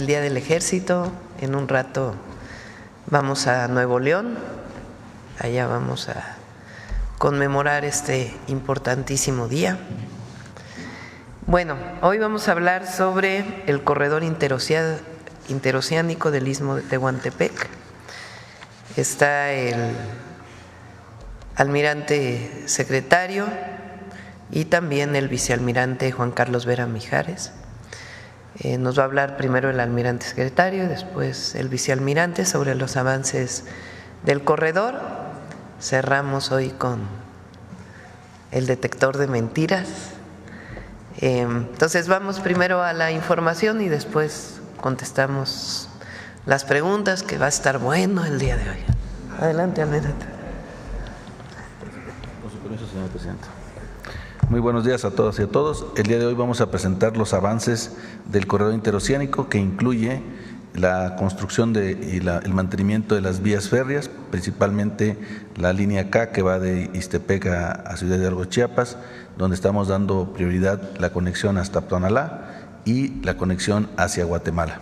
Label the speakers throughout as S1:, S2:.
S1: el Día del Ejército. En un rato vamos a Nuevo León, allá vamos a conmemorar este importantísimo día. Bueno, hoy vamos a hablar sobre el corredor interoceánico del Istmo de Tehuantepec. Está el almirante secretario y también el vicealmirante Juan Carlos Vera Mijares. Nos va a hablar primero el almirante secretario y después el vicealmirante sobre los avances del corredor. Cerramos hoy con el detector de mentiras. Entonces vamos primero a la información y después contestamos las preguntas, que va a estar bueno el día de hoy. Adelante, almirante.
S2: Con su permiso, señor presidente. Muy buenos días a todas y a todos. El día de hoy vamos a presentar los avances del corredor interoceánico, que incluye la construcción y el mantenimiento de las vías férreas, principalmente la línea K, que va de Ixtepec a Ciudad Hidalgo, Chiapas, donde estamos dando prioridad la conexión hasta Tonalá y la conexión hacia Guatemala.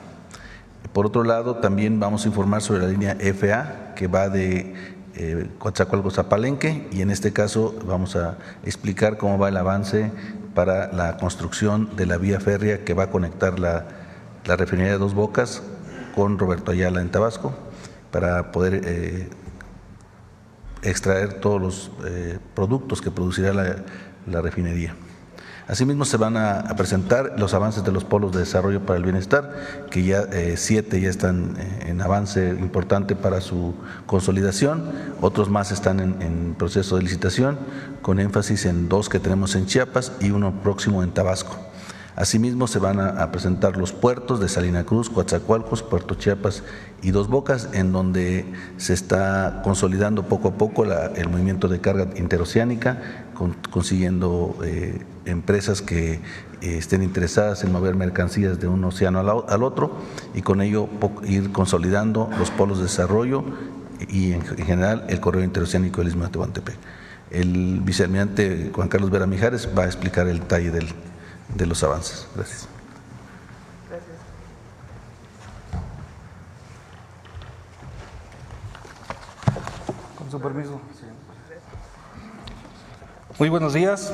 S2: Por otro lado, también vamos a informar sobre la línea FA, que va de Coatzacoalcos a Palenque, y en este caso vamos a explicar cómo va el avance para la construcción de la vía férrea que va a conectar la refinería de Dos Bocas con Roberto Ayala en Tabasco, para poder extraer todos los productos que producirá la refinería. Asimismo, se van a presentar los avances de los polos de desarrollo para el bienestar, que ya 7 ya están en avance importante para su consolidación, otros más están en proceso de licitación, con énfasis en 2 que tenemos en Chiapas y uno próximo en Tabasco. Asimismo, se van a presentar los puertos de Salina Cruz, Coatzacoalcos, Puerto Chiapas y Dos Bocas, en donde se está consolidando poco a poco el movimiento de carga interoceánica, consiguiendo empresas que estén interesadas en mover mercancías de un océano al otro, y con ello ir consolidando los polos de desarrollo y en general el corredor interoceánico del Istmo de Tehuantepec. El vicealmirante Juan Carlos Vera Mijares va a explicar el detalle de los avances. Gracias.
S1: Gracias.
S3: Con su permiso. Muy buenos días.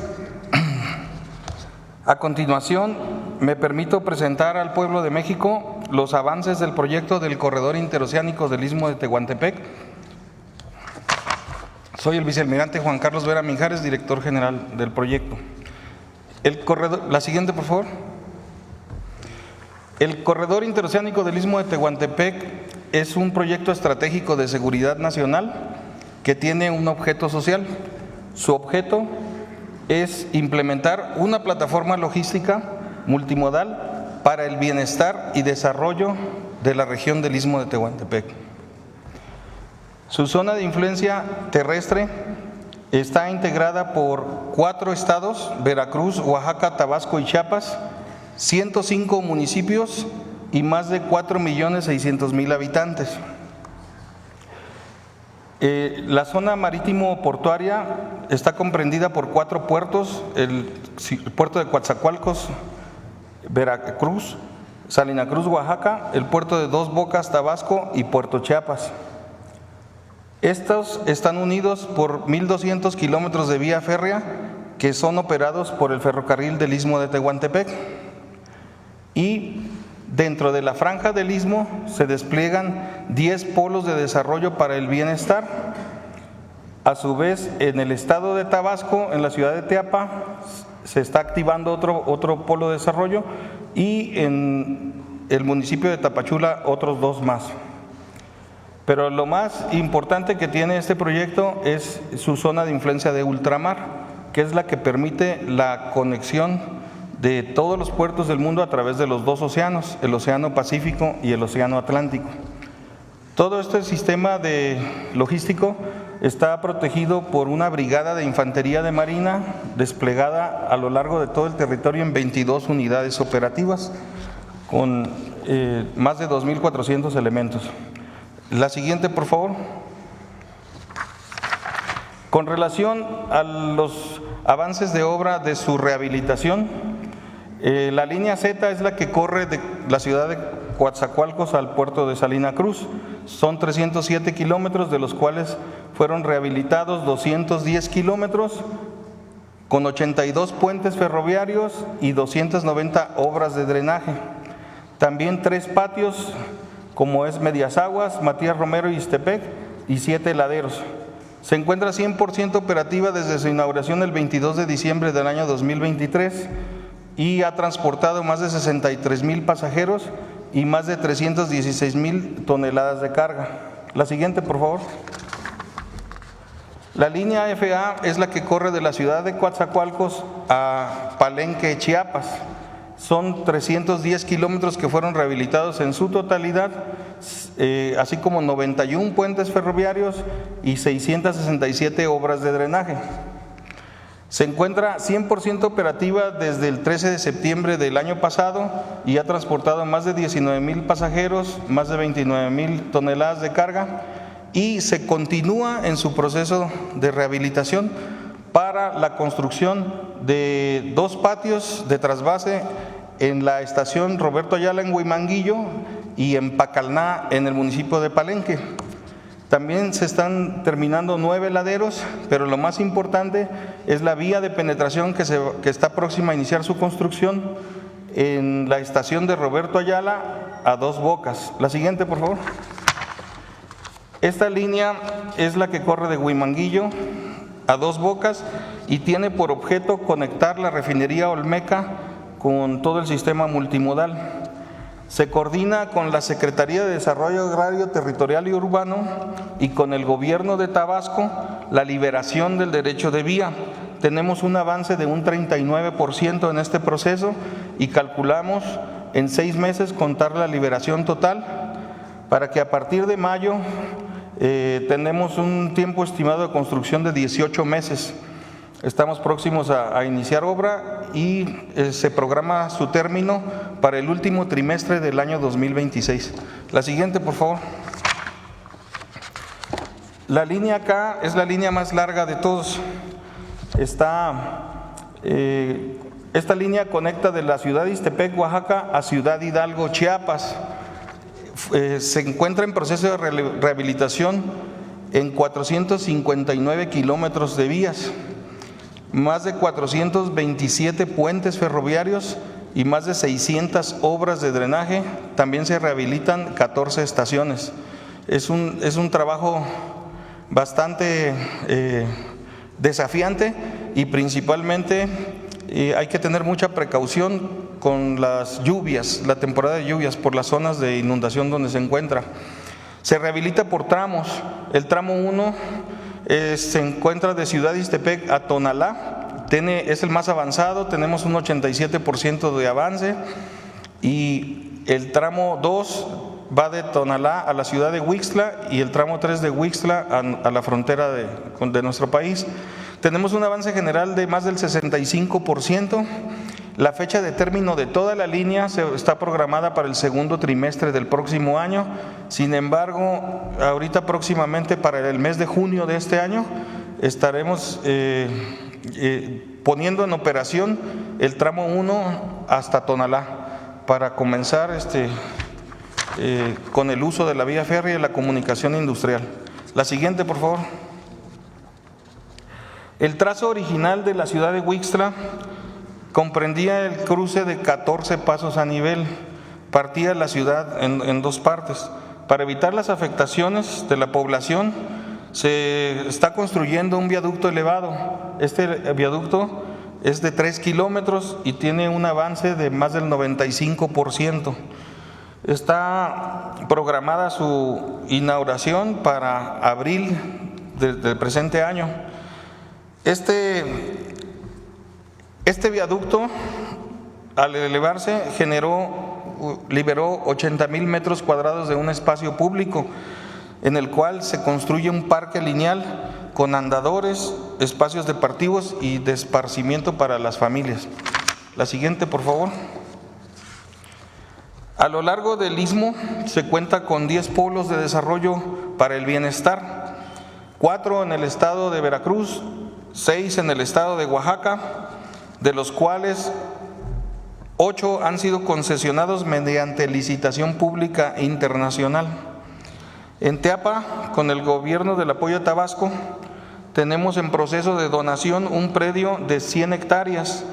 S3: A continuación, me permito presentar al pueblo de México los avances del proyecto del corredor interoceánico del Istmo de Tehuantepec. Soy el vicealmirante Juan Carlos Vera Mijares, director general del proyecto. La siguiente, por favor. El corredor interoceánico del Istmo de Tehuantepec es un proyecto estratégico de seguridad nacional que tiene un objeto social. Su objeto es implementar una plataforma logística multimodal para el bienestar y desarrollo de la región del Istmo de Tehuantepec. Su zona de influencia terrestre está integrada por 4 estados: Veracruz, Oaxaca, Tabasco y Chiapas, 105 municipios y más de 4.600.000 habitantes. La zona marítimo-portuaria está comprendida por 4 puertos: el puerto de Coatzacoalcos, Veracruz; Salina Cruz, Oaxaca; el puerto de Dos Bocas, Tabasco; y Puerto Chiapas. Estos están unidos por 1.200 kilómetros de vía férrea que son operados por el ferrocarril del Istmo de Tehuantepec. Y dentro de la franja del Istmo se despliegan 10 polos de desarrollo para el bienestar. A su vez, en el estado de Tabasco, en la ciudad de Teapa, se está activando otro polo de desarrollo, y en el municipio de Tapachula otros 2 más. Pero lo más importante que tiene este proyecto es su zona de influencia de ultramar, que es la que permite la conexión de todos los puertos del mundo a través de los 2 océanos, el Océano Pacífico y el Océano Atlántico. Todo este sistema logístico está protegido por una brigada de infantería de marina desplegada a lo largo de todo el territorio en 22 unidades operativas, con más de 2.400 elementos. La siguiente, por favor. Con relación a los avances de obra de su rehabilitación, la línea Z es la que corre de la ciudad de Coatzacoalcos al puerto de Salina Cruz. Son 307 kilómetros, de los cuales fueron rehabilitados 210 kilómetros, con 82 puentes ferroviarios y 290 obras de drenaje. También 3 patios, como es Medias Aguas, Matías Romero y Ixtepec, y 7 laderos. Se encuentra 100% operativa desde su inauguración el 22 de diciembre del año 2023 y ha transportado más de 63,000 pasajeros y más de 316,000 toneladas de carga. La siguiente, por favor. La línea FA es la que corre de la ciudad de Coatzacoalcos a Palenque, Chiapas. Son 310 kilómetros que fueron rehabilitados en su totalidad, así como 91 puentes ferroviarios y 667 obras de drenaje. Se encuentra 100% operativa desde el 13 de septiembre del año pasado y ha transportado más de 19,000 pasajeros, más de 29,000 toneladas de carga, y se continúa en su proceso de rehabilitación para la construcción de 2 patios de trasvase en la estación Roberto Ayala en Huimanguillo y en Pacalná en el municipio de Palenque. También se están terminando 9 laderos, pero lo más importante es la vía de penetración que está próxima a iniciar su construcción en la estación de Roberto Ayala a 2 Bocas. La siguiente, por favor. Esta línea es la que corre de Huimanguillo a 2 Bocas y tiene por objeto conectar la refinería Olmeca con todo el sistema multimodal. Se coordina con la Secretaría de Desarrollo Agrario, Territorial y Urbano y con el Gobierno de Tabasco la liberación del derecho de vía. Tenemos un avance de un 39% en este proceso y calculamos en 6 meses contar la liberación total para que a partir de mayo tenemos un tiempo estimado de construcción de 18 meses. Estamos próximos a iniciar obra y se programa su término para el último trimestre del año 2026. La siguiente, por favor. La línea K es la línea más larga de todos. Esta línea conecta de la ciudad de Ixtepec, Oaxaca, a Ciudad Hidalgo, Chiapas. Se encuentra en proceso de rehabilitación en 459 kilómetros de vías, más de 427 puentes ferroviarios y más de 600 obras de drenaje. También se rehabilitan 14 estaciones. Es un trabajo bastante desafiante y principalmente hay que tener mucha precaución con las lluvias, la temporada de lluvias, por las zonas de inundación donde se encuentra. Se rehabilita por tramos. El tramo 1 se encuentra de Ciudad Ixtepec a Tonalá, es el más avanzado, tenemos un 87% de avance, y el tramo 2 va de Tonalá a la ciudad de Huixtla y el tramo 3 de Huixtla a la frontera de nuestro país. Tenemos un avance general de más del 65%. La fecha de término de toda la línea está programada para el segundo trimestre del próximo año. Sin embargo, ahorita próximamente para el mes de junio de este año estaremos poniendo en operación el tramo 1 hasta Tonalá para comenzar con el uso de la vía férrea y la comunicación industrial. La siguiente, por favor. El trazo original de la ciudad de Huixtla comprendía el cruce de 14 pasos a nivel. Partía la ciudad en 2 partes. Para evitar las afectaciones de la población, se está construyendo un viaducto elevado. Este viaducto es de 3 kilómetros y tiene un avance de más del 95%. Está programada su inauguración para abril del presente año. Este viaducto, al elevarse, liberó 80,000 metros cuadrados de un espacio público, en el cual se construye un parque lineal con andadores, espacios deportivos y de esparcimiento para las familias. La siguiente, por favor. A lo largo del istmo se cuenta con 10 polos de desarrollo para el bienestar, 4 en el estado de Veracruz, 6 en el estado de Oaxaca, de los cuales 8 han sido concesionados mediante licitación pública internacional. En Teapa, con el gobierno del apoyo a Tabasco, tenemos en proceso de donación un predio de 100 hectáreas,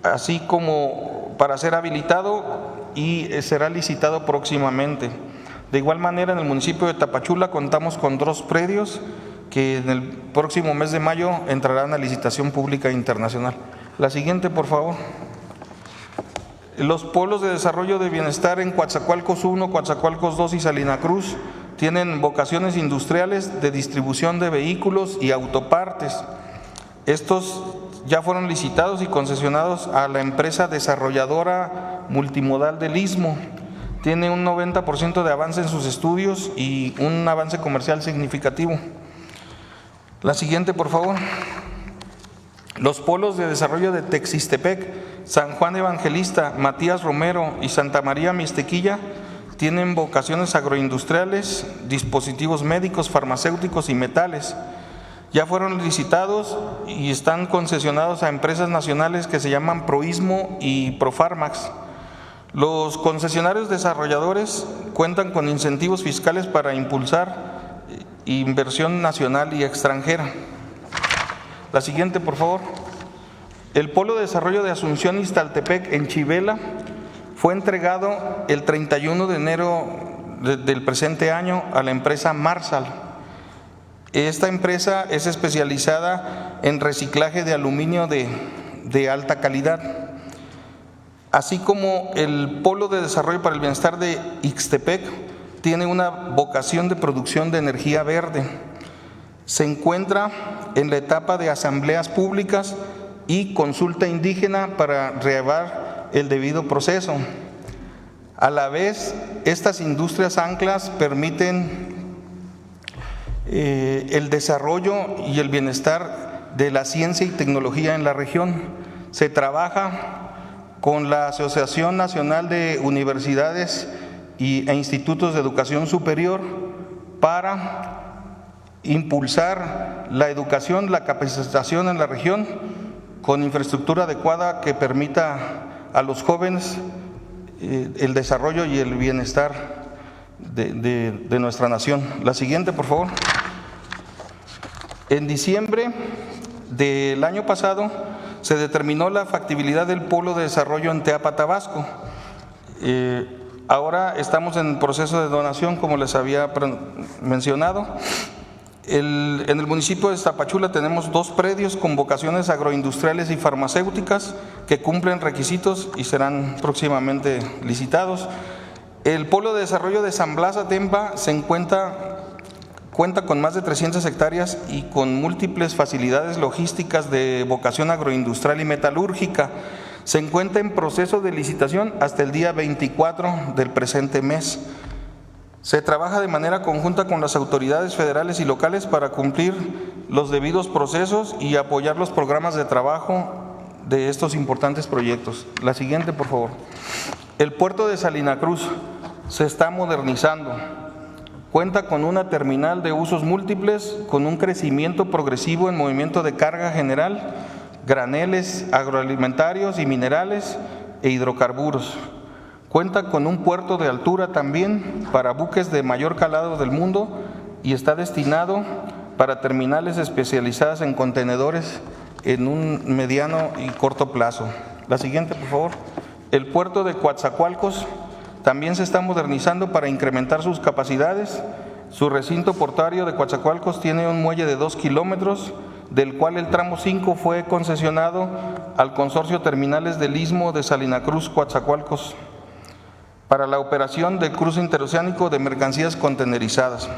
S3: así como para ser habilitado y será licitado próximamente. De igual manera, en el municipio de Tapachula contamos con 2 predios que en el próximo mes de mayo entrarán a licitación pública internacional. La siguiente, por favor. Los polos de desarrollo de bienestar en Coatzacoalcos 1, Coatzacoalcos 2 y Salina Cruz tienen vocaciones industriales de distribución de vehículos y autopartes. Estos ya fueron licitados y concesionados a la empresa desarrolladora multimodal del Istmo. Tiene un 90% de avance en sus estudios y un avance comercial significativo. La siguiente, por favor. Los polos de desarrollo de Texistepec, San Juan Evangelista, Matías Romero y Santa María Mixtequilla tienen vocaciones agroindustriales, dispositivos médicos, farmacéuticos y metales. Ya fueron licitados y están concesionados a empresas nacionales que se llaman Proistmo y Profarmax. Los concesionarios desarrolladores cuentan con incentivos fiscales para impulsar inversión nacional y extranjera. La siguiente, por favor. El Polo de Desarrollo de Asunción Ixtaltepec en Chivela fue entregado el 31 de enero del presente año a la empresa Marsal. Esta empresa es especializada en reciclaje de aluminio de alta calidad. Así como el Polo de Desarrollo para el Bienestar de Ixtepec tiene una vocación de producción de energía verde. Se encuentra en la etapa de asambleas públicas y consulta indígena para llevar el debido proceso. A la vez, estas industrias anclas permiten el desarrollo y el bienestar de la ciencia y tecnología en la región. Se trabaja con la Asociación Nacional de Universidades e Institutos de Educación Superior para impulsar la educación, la capacitación en la región con infraestructura adecuada que permita a los jóvenes el desarrollo y el bienestar de nuestra nación. La siguiente, por favor. En diciembre del año pasado se determinó la factibilidad del Polo de Desarrollo en Teapa, Tabasco. Ahora estamos en proceso de donación, como les había mencionado. En el municipio de Tapachula tenemos 2 predios con vocaciones agroindustriales y farmacéuticas que cumplen requisitos y serán próximamente licitados. El Polo de Desarrollo de San Blas Atempa cuenta con más de 300 hectáreas y con múltiples facilidades logísticas de vocación agroindustrial y metalúrgica. Se encuentra en proceso de licitación hasta el día 24 del presente mes. Se trabaja de manera conjunta con las autoridades federales y locales para cumplir los debidos procesos y apoyar los programas de trabajo de estos importantes proyectos. La siguiente, por favor. El puerto de Salina Cruz se está modernizando. Cuenta con una terminal de usos múltiples, con un crecimiento progresivo en movimiento de carga general, graneles agroalimentarios y minerales e hidrocarburos. Cuenta con un puerto de altura también para buques de mayor calado del mundo y está destinado para terminales especializadas en contenedores en un mediano y corto plazo. La siguiente, por favor. El puerto de Coatzacoalcos también se está modernizando para incrementar sus capacidades. Su recinto portuario de Coatzacoalcos tiene un muelle de 2 kilómetros, del cual el tramo 5 fue concesionado al Consorcio Terminales del Istmo de Salina Cruz, Coatzacoalcos, para la operación del cruce interoceánico de mercancías contenerizadas.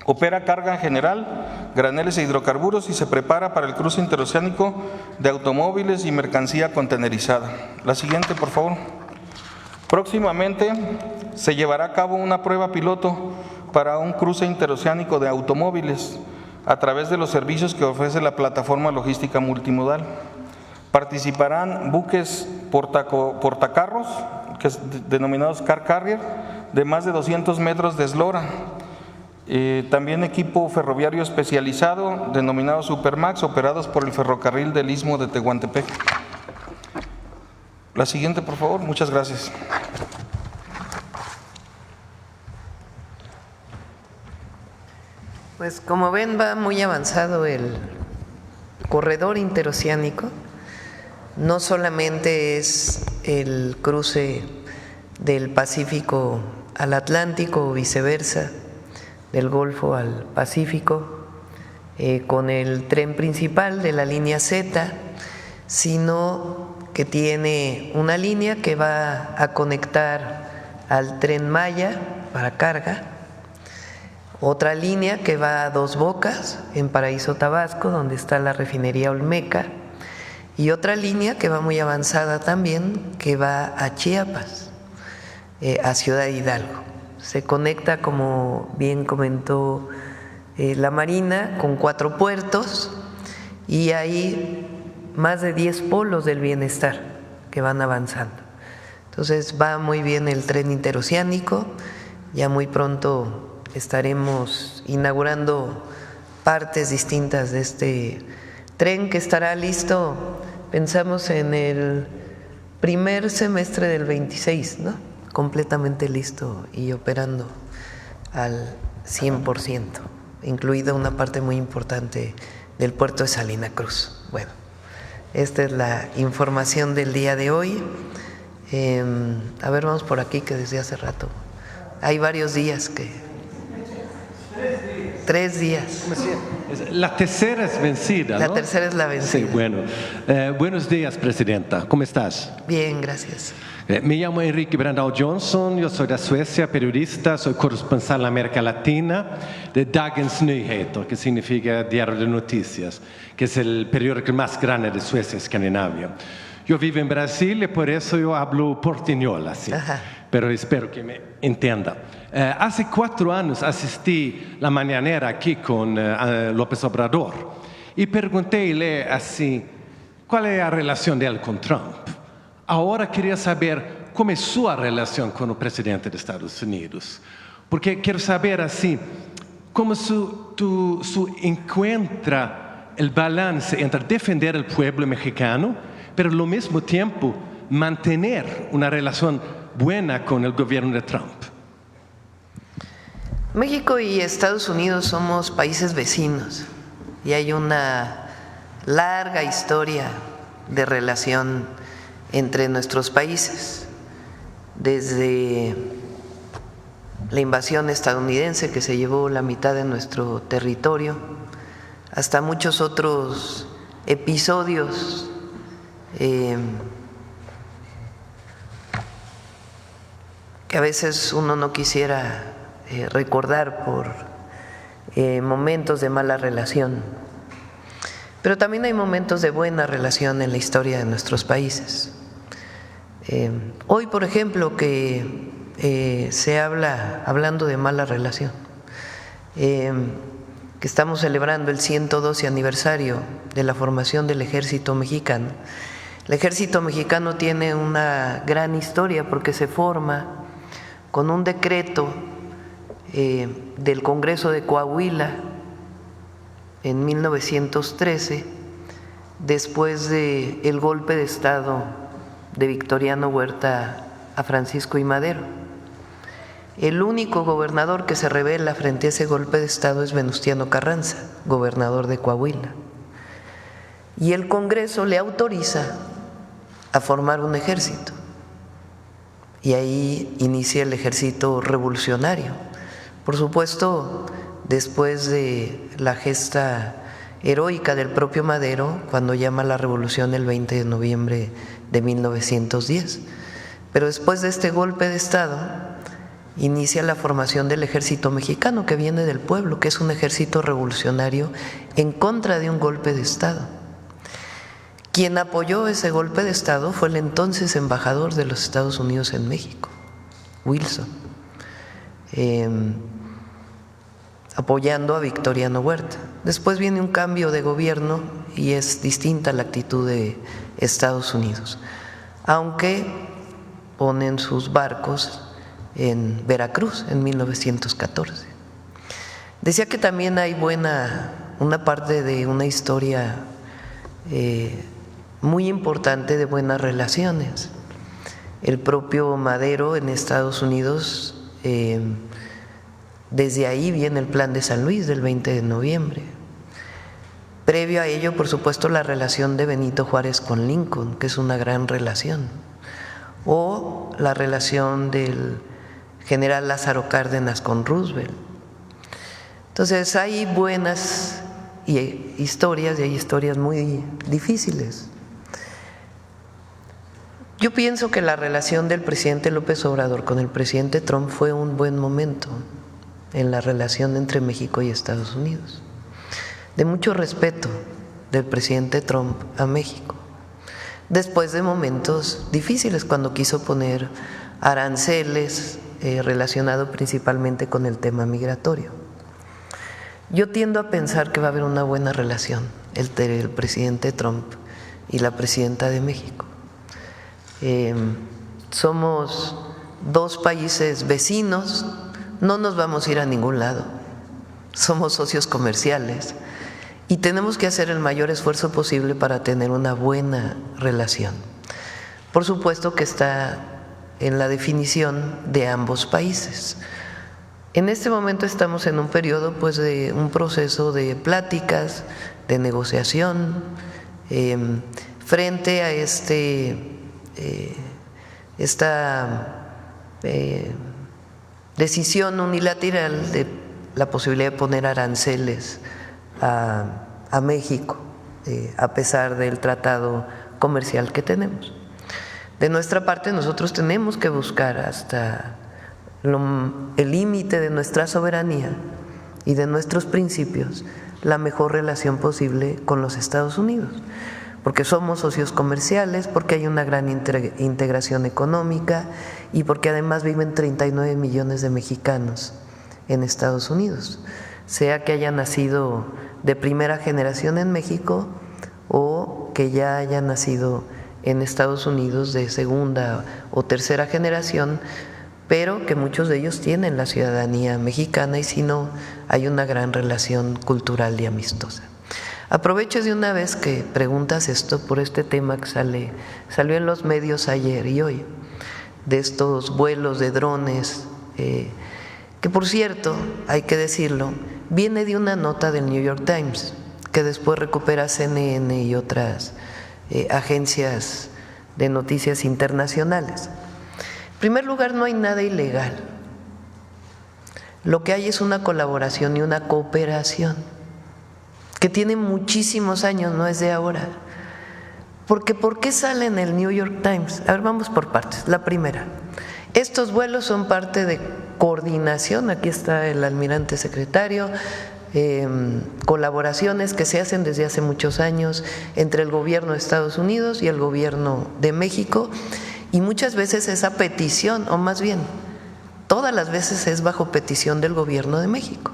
S3: Opera carga general, graneles e hidrocarburos y se prepara para el cruce interoceánico de automóviles y mercancía contenerizada. La siguiente, por favor. Próximamente se llevará a cabo una prueba piloto para un cruce interoceánico de automóviles a través de los servicios que ofrece la plataforma logística multimodal. Participarán buques portacarros, denominados Car Carrier, de más de 200 metros de eslora. También equipo ferroviario especializado, denominado Supermax, operados por el ferrocarril del Istmo de Tehuantepec. La siguiente, por favor. Muchas gracias.
S1: Pues como ven, va muy avanzado el corredor interoceánico. No solamente es el cruce del Pacífico al Atlántico o viceversa, del Golfo al Pacífico, con el tren principal de la línea Z, sino que tiene una línea que va a conectar al Tren Maya para carga, otra línea que va a Dos Bocas, en Paraíso, Tabasco, donde está la refinería Olmeca, y otra línea que va muy avanzada también, que va a Chiapas, a Ciudad Hidalgo. Se conecta, como bien comentó la Marina, con 4 puertos y hay más de 10 polos del bienestar que van avanzando. Entonces va muy bien el tren interoceánico, ya muy pronto estaremos inaugurando partes distintas de este tren que estará listo, pensamos en el primer semestre del 26, ¿no? Completamente listo y operando al 100%, incluida una parte muy importante del puerto de Salina Cruz. Bueno, esta es la información del día de hoy. A ver, vamos por aquí, que desde hace rato hay varios días que… 3 días.
S4: La tercera es vencida, ¿no?
S1: La tercera es la vencida.
S4: Sí, bueno. Buenos días, Presidenta. ¿Cómo estás?
S1: Bien, gracias.
S4: Me llamo Enrique Brandao Johnson, yo soy de Suecia, periodista, soy corresponsal en América Latina de Dagens Nyheter, que significa Diario de Noticias, que es el periódico más grande de Suecia y Escandinavia. Yo vivo en Brasil y por eso yo hablo portuñol así, pero espero que me entienda. Hace 4 años asistí la mañanera aquí con López Obrador y preguntéle así, ¿cuál es la relación de él con Trump? Ahora quería saber cómo es su relación con el presidente de Estados Unidos, porque quiero saber así, cómo su encuentra el balance entre defender al pueblo mexicano, pero al mismo tiempo mantener una relación buena con el gobierno de Trump.
S1: México y Estados Unidos somos países vecinos y hay una larga historia de relación entre nuestros países, desde la invasión estadounidense que se llevó la mitad de nuestro territorio, hasta muchos otros episodios que a veces uno no quisiera recordar por momentos de mala relación. Pero también hay momentos de buena relación en la historia de nuestros países. Hoy, por ejemplo, que se hablando de mala relación, que estamos celebrando el 112 aniversario de la formación del Ejército Mexicano. El Ejército Mexicano tiene una gran historia porque se forma con un decreto del Congreso de Coahuila en 1913, después del golpe de Estado de Victoriano Huerta a Francisco I. Madero. El único gobernador que se rebela frente a ese golpe de Estado es Venustiano Carranza, gobernador de Coahuila. Y el Congreso le autoriza a formar un ejército. Y ahí inicia el ejército revolucionario. Por supuesto, después de la gesta heroica del propio Madero, cuando llama a la revolución el 20 de noviembre de 1910. Pero después de este golpe de Estado, inicia la formación del Ejército Mexicano, que viene del pueblo, que es un ejército revolucionario en contra de un golpe de Estado. Quien apoyó ese golpe de Estado fue el entonces embajador de los Estados Unidos en México, Wilson, apoyando a Victoriano Huerta. Después viene un cambio de gobierno y es distinta la actitud de Estados Unidos, aunque ponen sus barcos en Veracruz en 1914. Decía que también hay una parte de una historia muy importante de buenas relaciones. el propio Madero en Estados Unidos, desde ahí viene el Plan de San Luis del 20 de noviembre. Previo a ello, por supuesto, la relación de Benito Juárez con Lincoln, que es una gran relación, o la relación del general Lázaro Cárdenas con Roosevelt. Entonces hay buenas historias y hay historias muy difíciles. Yo pienso que la relación del presidente López Obrador con el presidente Trump fue un buen momento en la relación entre México y Estados Unidos, de mucho respeto del presidente Trump a México, después de momentos difíciles cuando quiso poner aranceles relacionado principalmente con el tema migratorio. Yo tiendo a pensar que va a haber una buena relación entre el presidente Trump y la presidenta de México. Somos dos países vecinos, no nos vamos a ir a ningún lado, somos socios comerciales y tenemos que hacer el mayor esfuerzo posible para tener una buena relación. Por supuesto que está en la definición de ambos países. En este momento estamos en un periodo pues de un proceso de pláticas, de negociación, frente a esta decisión unilateral de la posibilidad de poner aranceles a México, a pesar del tratado comercial que tenemos. De nuestra parte, nosotros tenemos que buscar hasta el límite de nuestra soberanía y de nuestros principios la mejor relación posible con los Estados Unidos, porque somos socios comerciales, porque hay una gran integración económica y porque además viven 39 millones de mexicanos en Estados Unidos, sea que hayan nacido de primera generación en México o que ya hayan nacido en Estados Unidos de segunda o tercera generación, pero que muchos de ellos tienen la ciudadanía mexicana y si no, hay una gran relación cultural y amistosa. Aprovecho de una vez que preguntas esto por este tema que salió en los medios ayer y hoy, de estos vuelos de drones, que por cierto, hay que decirlo, viene de una nota del New York Times, que después recupera CNN y otras agencias de noticias internacionales. En primer lugar, no hay nada ilegal. Lo que hay es una colaboración y una cooperación que tiene muchísimos años, no es de ahora. Porque ¿por qué sale en el New York Times? A ver, vamos por partes. La primera, estos vuelos son parte de coordinación, aquí está el almirante secretario, colaboraciones que se hacen desde hace muchos años entre el gobierno de Estados Unidos y el gobierno de México, y muchas veces esa petición, o más bien, todas las veces es bajo petición del gobierno de México,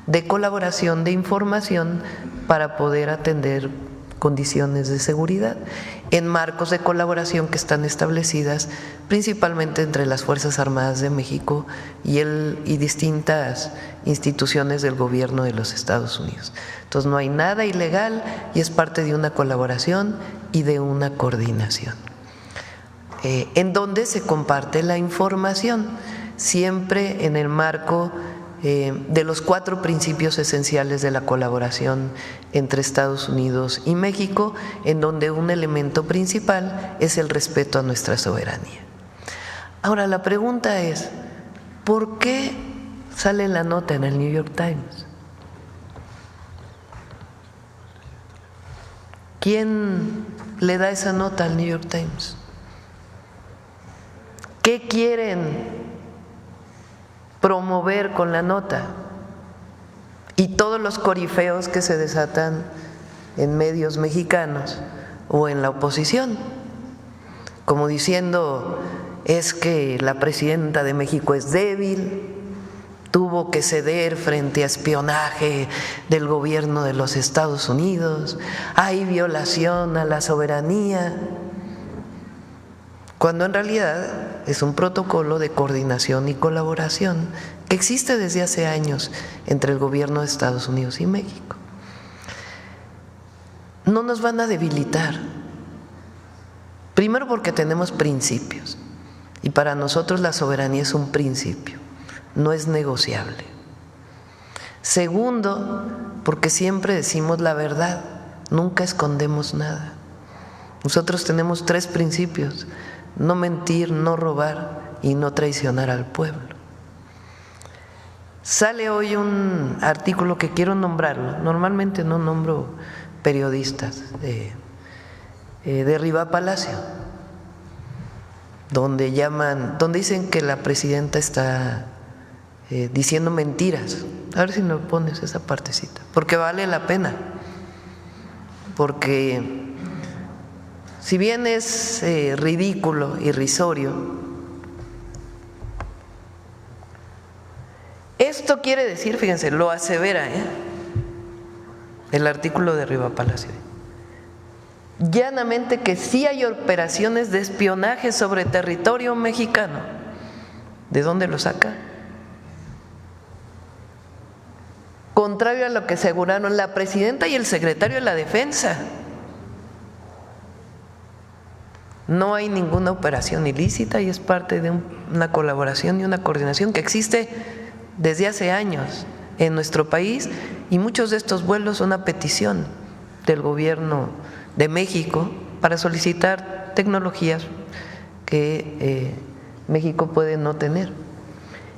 S1: de colaboración, de información para poder atender condiciones de seguridad en marcos de colaboración que están establecidas principalmente entre las Fuerzas Armadas de México y distintas instituciones del gobierno de los Estados Unidos. Entonces no hay nada ilegal y es parte de una colaboración y de una coordinación, en donde se comparte la información, siempre en el marco de los 4 principios esenciales de la colaboración entre Estados Unidos y México, en donde un elemento principal es el respeto a nuestra soberanía. Ahora, la pregunta es, ¿por qué sale la nota en el New York Times? ¿Quién le da esa nota al New York Times? ¿Qué quieren promover con la nota? Y todos los corifeos que se desatan en medios mexicanos o en la oposición, como diciendo, es que la presidenta de México es débil, tuvo que ceder frente a espionaje del gobierno de los Estados Unidos, hay violación a la soberanía, cuando en realidad es un protocolo de coordinación y colaboración que existe desde hace años entre el gobierno de Estados Unidos y México. No nos van a debilitar, primero porque tenemos principios, Y para nosotros la soberanía es un principio, no es negociable. Segundo, porque siempre decimos la verdad, nunca escondemos nada. Nosotros tenemos 3 principios: no mentir, no robar y no traicionar al pueblo. Sale hoy un artículo que quiero nombrarlo, normalmente no nombro periodistas, de Riva Palacio, donde dicen que la presidenta está diciendo mentiras. A ver si nos pones esa partecita, porque vale la pena, porque si bien es ridículo, irrisorio, esto quiere decir, fíjense, lo asevera el artículo de Riva Palacio, llanamente que sí hay operaciones de espionaje sobre territorio mexicano. ¿De dónde lo saca? Contrario a lo que aseguraron la presidenta y el secretario de la Defensa. No hay ninguna operación ilícita y es parte de una colaboración y una coordinación que existe desde hace años en nuestro país, y muchos de estos vuelos son a petición del gobierno de México para solicitar tecnologías que México puede no tener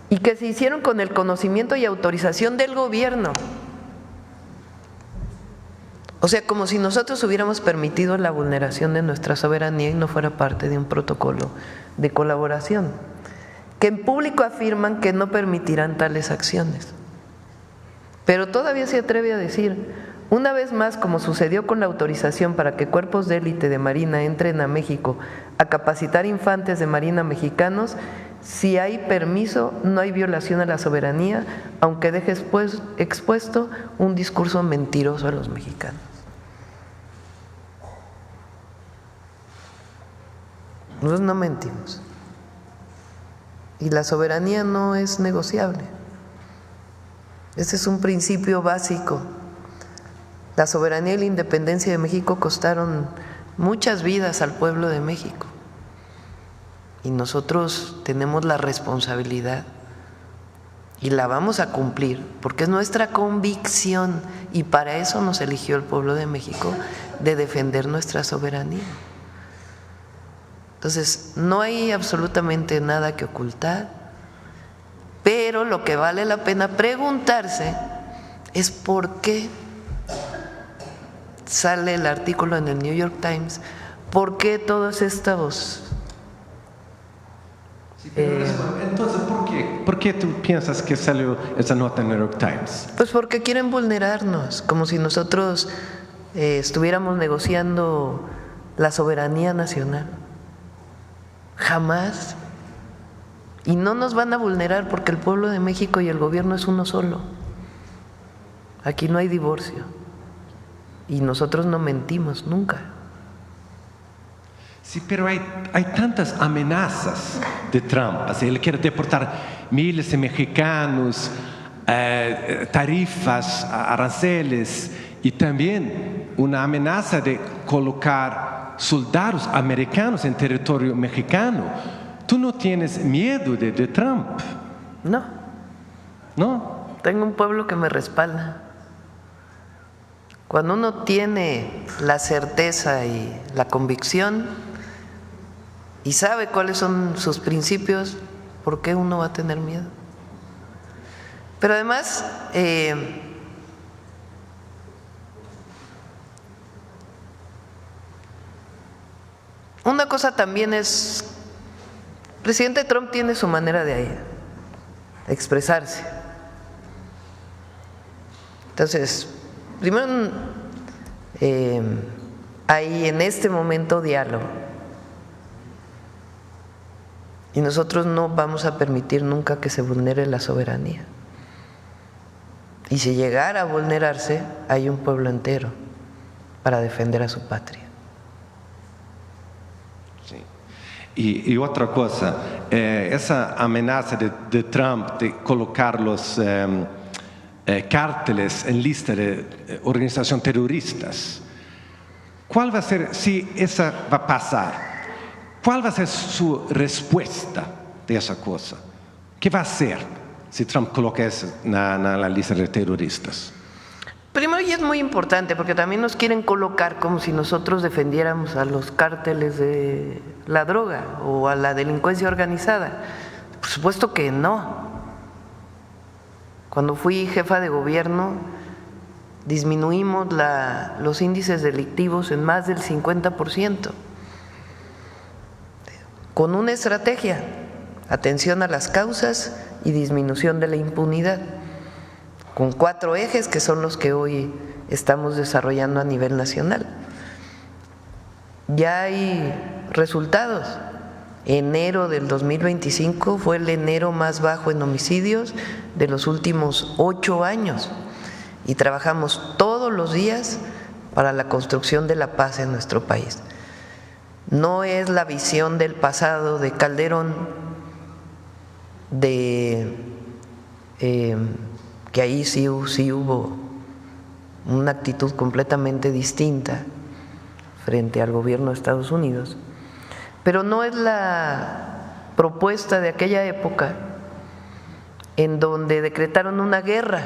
S1: y que se hicieron con el conocimiento y autorización del gobierno. O sea, como si nosotros hubiéramos permitido la vulneración de nuestra soberanía y no fuera parte de un protocolo de colaboración, que en público afirman que no permitirán tales acciones. Pero todavía se atreve a decir, una vez más, como sucedió con la autorización para que cuerpos de élite de Marina entren a México a capacitar infantes de Marina mexicanos, si hay permiso, no hay violación a la soberanía, aunque deje expuesto un discurso mentiroso a los mexicanos. Nosotros no mentimos. Y la soberanía no es negociable. Ese es un principio básico. La soberanía y la independencia de México costaron muchas vidas al pueblo de México. Y nosotros tenemos la responsabilidad y la vamos a cumplir, porque es nuestra convicción, y para eso nos eligió el pueblo de México, de defender nuestra soberanía. Entonces, no hay absolutamente nada que ocultar, pero lo que vale la pena preguntarse es por qué sale el artículo en el New York Times, por qué todos estos…
S4: Entonces, ¿por qué tú piensas que salió esa nota en el New York Times?
S1: Pues porque quieren vulnerarnos, como si nosotros estuviéramos negociando la soberanía nacional. Jamás. Y no nos van a vulnerar porque el pueblo de México y el gobierno es uno solo. Aquí no hay divorcio. Y nosotros no mentimos nunca.
S4: Sí, pero hay tantas amenazas de Trump. Así, él quiere deportar miles de mexicanos, tarifas, aranceles, y también una amenaza de colocar soldados americanos en territorio mexicano. ¿Tú no tienes miedo de Trump?
S1: No.
S4: ¿No?
S1: Tengo un pueblo que me respalda. Cuando uno tiene la certeza y la convicción y sabe cuáles son sus principios, ¿por qué uno va a tener miedo? Pero además, una cosa también es, el presidente Trump tiene su manera de expresarse. Entonces, primero hay en este momento diálogo y nosotros no vamos a permitir nunca que se vulnere la soberanía. Y si llegara a vulnerarse, hay un pueblo entero para defender a su patria.
S4: Sí. Y otra cosa, esa amenaza de Trump de colocar los cárteles en lista de organización terroristas, ¿cuál va a ser, si esa va a pasar? ¿Cuál va a ser su respuesta de esa cosa? ¿Qué va a hacer si Trump coloca eso en la lista de terroristas?
S1: Primero, y es muy importante, porque también nos quieren colocar como si nosotros defendiéramos a los cárteles de la droga o a la delincuencia organizada. Por supuesto que no. Cuando fui jefa de gobierno, disminuimos los índices delictivos en más del 50%, con una estrategia: atención a las causas y disminución de la impunidad, con 4 ejes que son los que hoy estamos desarrollando a nivel nacional. Ya hay resultados. Enero del 2025 fue el enero más bajo en homicidios de los últimos 8 años y trabajamos todos los días para la construcción de la paz en nuestro país. No es la visión del pasado de Calderón, que ahí sí hubo una actitud completamente distinta frente al gobierno de Estados Unidos, pero no es la propuesta de aquella época en donde decretaron una guerra.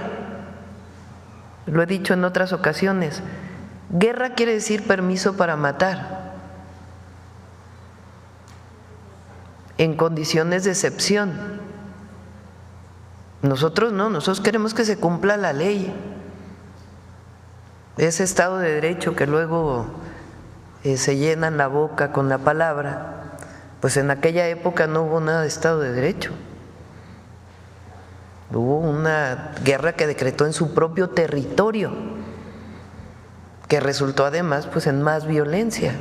S1: Lo he dicho en otras ocasiones, guerra quiere decir permiso para matar, en condiciones de excepción. Nosotros no, nosotros queremos que se cumpla la ley. Ese Estado de Derecho que luego se llenan la boca con la palabra, pues en aquella época no hubo nada de Estado de Derecho. Hubo una guerra que decretó en su propio territorio, que resultó además pues en más violencia.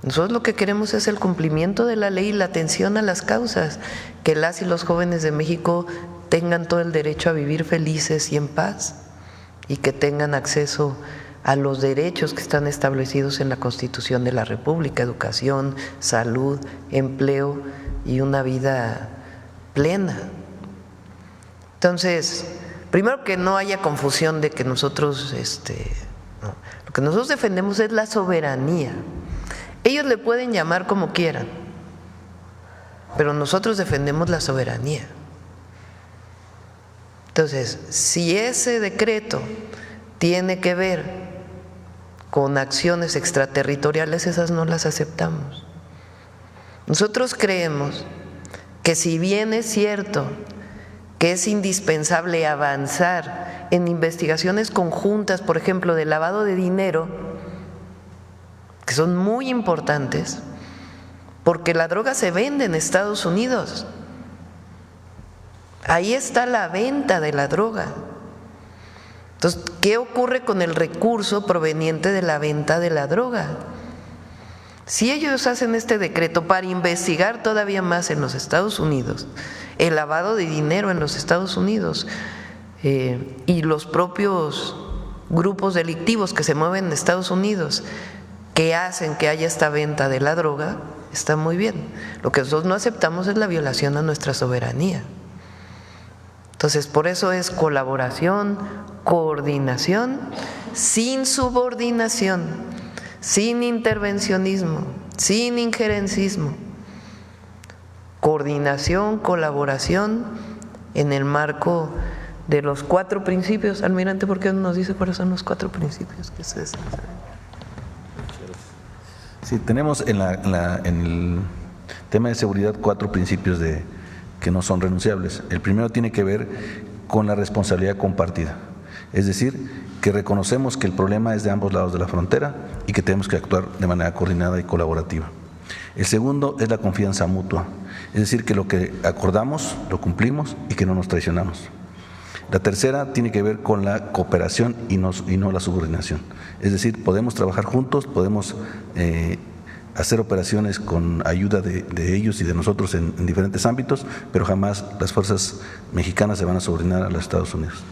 S1: Nosotros lo que queremos es el cumplimiento de la ley y la atención a las causas, que las y los jóvenes de México tengan todo el derecho a vivir felices y en paz, y que tengan acceso a los derechos que están establecidos en la Constitución de la República: educación, salud, empleo y una vida plena. Entonces, primero, que no haya confusión de que nosotros, no. Lo que nosotros defendemos es la soberanía. Ellos le pueden llamar como quieran, pero nosotros defendemos la soberanía. Entonces, si ese decreto tiene que ver con acciones extraterritoriales, esas no las aceptamos. Nosotros creemos que, si bien es cierto que es indispensable avanzar en investigaciones conjuntas, por ejemplo, de lavado de dinero, que son muy importantes, porque la droga se vende en Estados Unidos. Ahí está la venta de la droga. Entonces, ¿qué ocurre con el recurso proveniente de la venta de la droga? Si ellos hacen este decreto para investigar todavía más en los Estados Unidos el lavado de dinero en los Estados Unidos, y los propios grupos delictivos que se mueven en Estados Unidos, que hacen que haya esta venta de la droga, está muy bien. Lo que nosotros no aceptamos es la violación a nuestra soberanía. Entonces, por eso es colaboración, coordinación, sin subordinación, sin intervencionismo, sin injerencismo. Coordinación, colaboración en el marco de los 4 principios. Almirante, ¿por qué no nos dice cuáles son los 4 principios que se desarrollan?
S2: Sí, tenemos en el tema de seguridad 4 principios que no son renunciables. El primero tiene que ver con la responsabilidad compartida, es decir, que reconocemos que el problema es de ambos lados de la frontera y que tenemos que actuar de manera coordinada y colaborativa. El segundo es la confianza mutua, es decir, que lo que acordamos lo cumplimos y que no nos traicionamos. La tercera tiene que ver con la cooperación y no la subordinación. Es decir, podemos trabajar juntos, podemos hacer operaciones con ayuda de ellos y de nosotros en diferentes ámbitos, pero jamás las fuerzas mexicanas se van a subordinar a los Estados Unidos.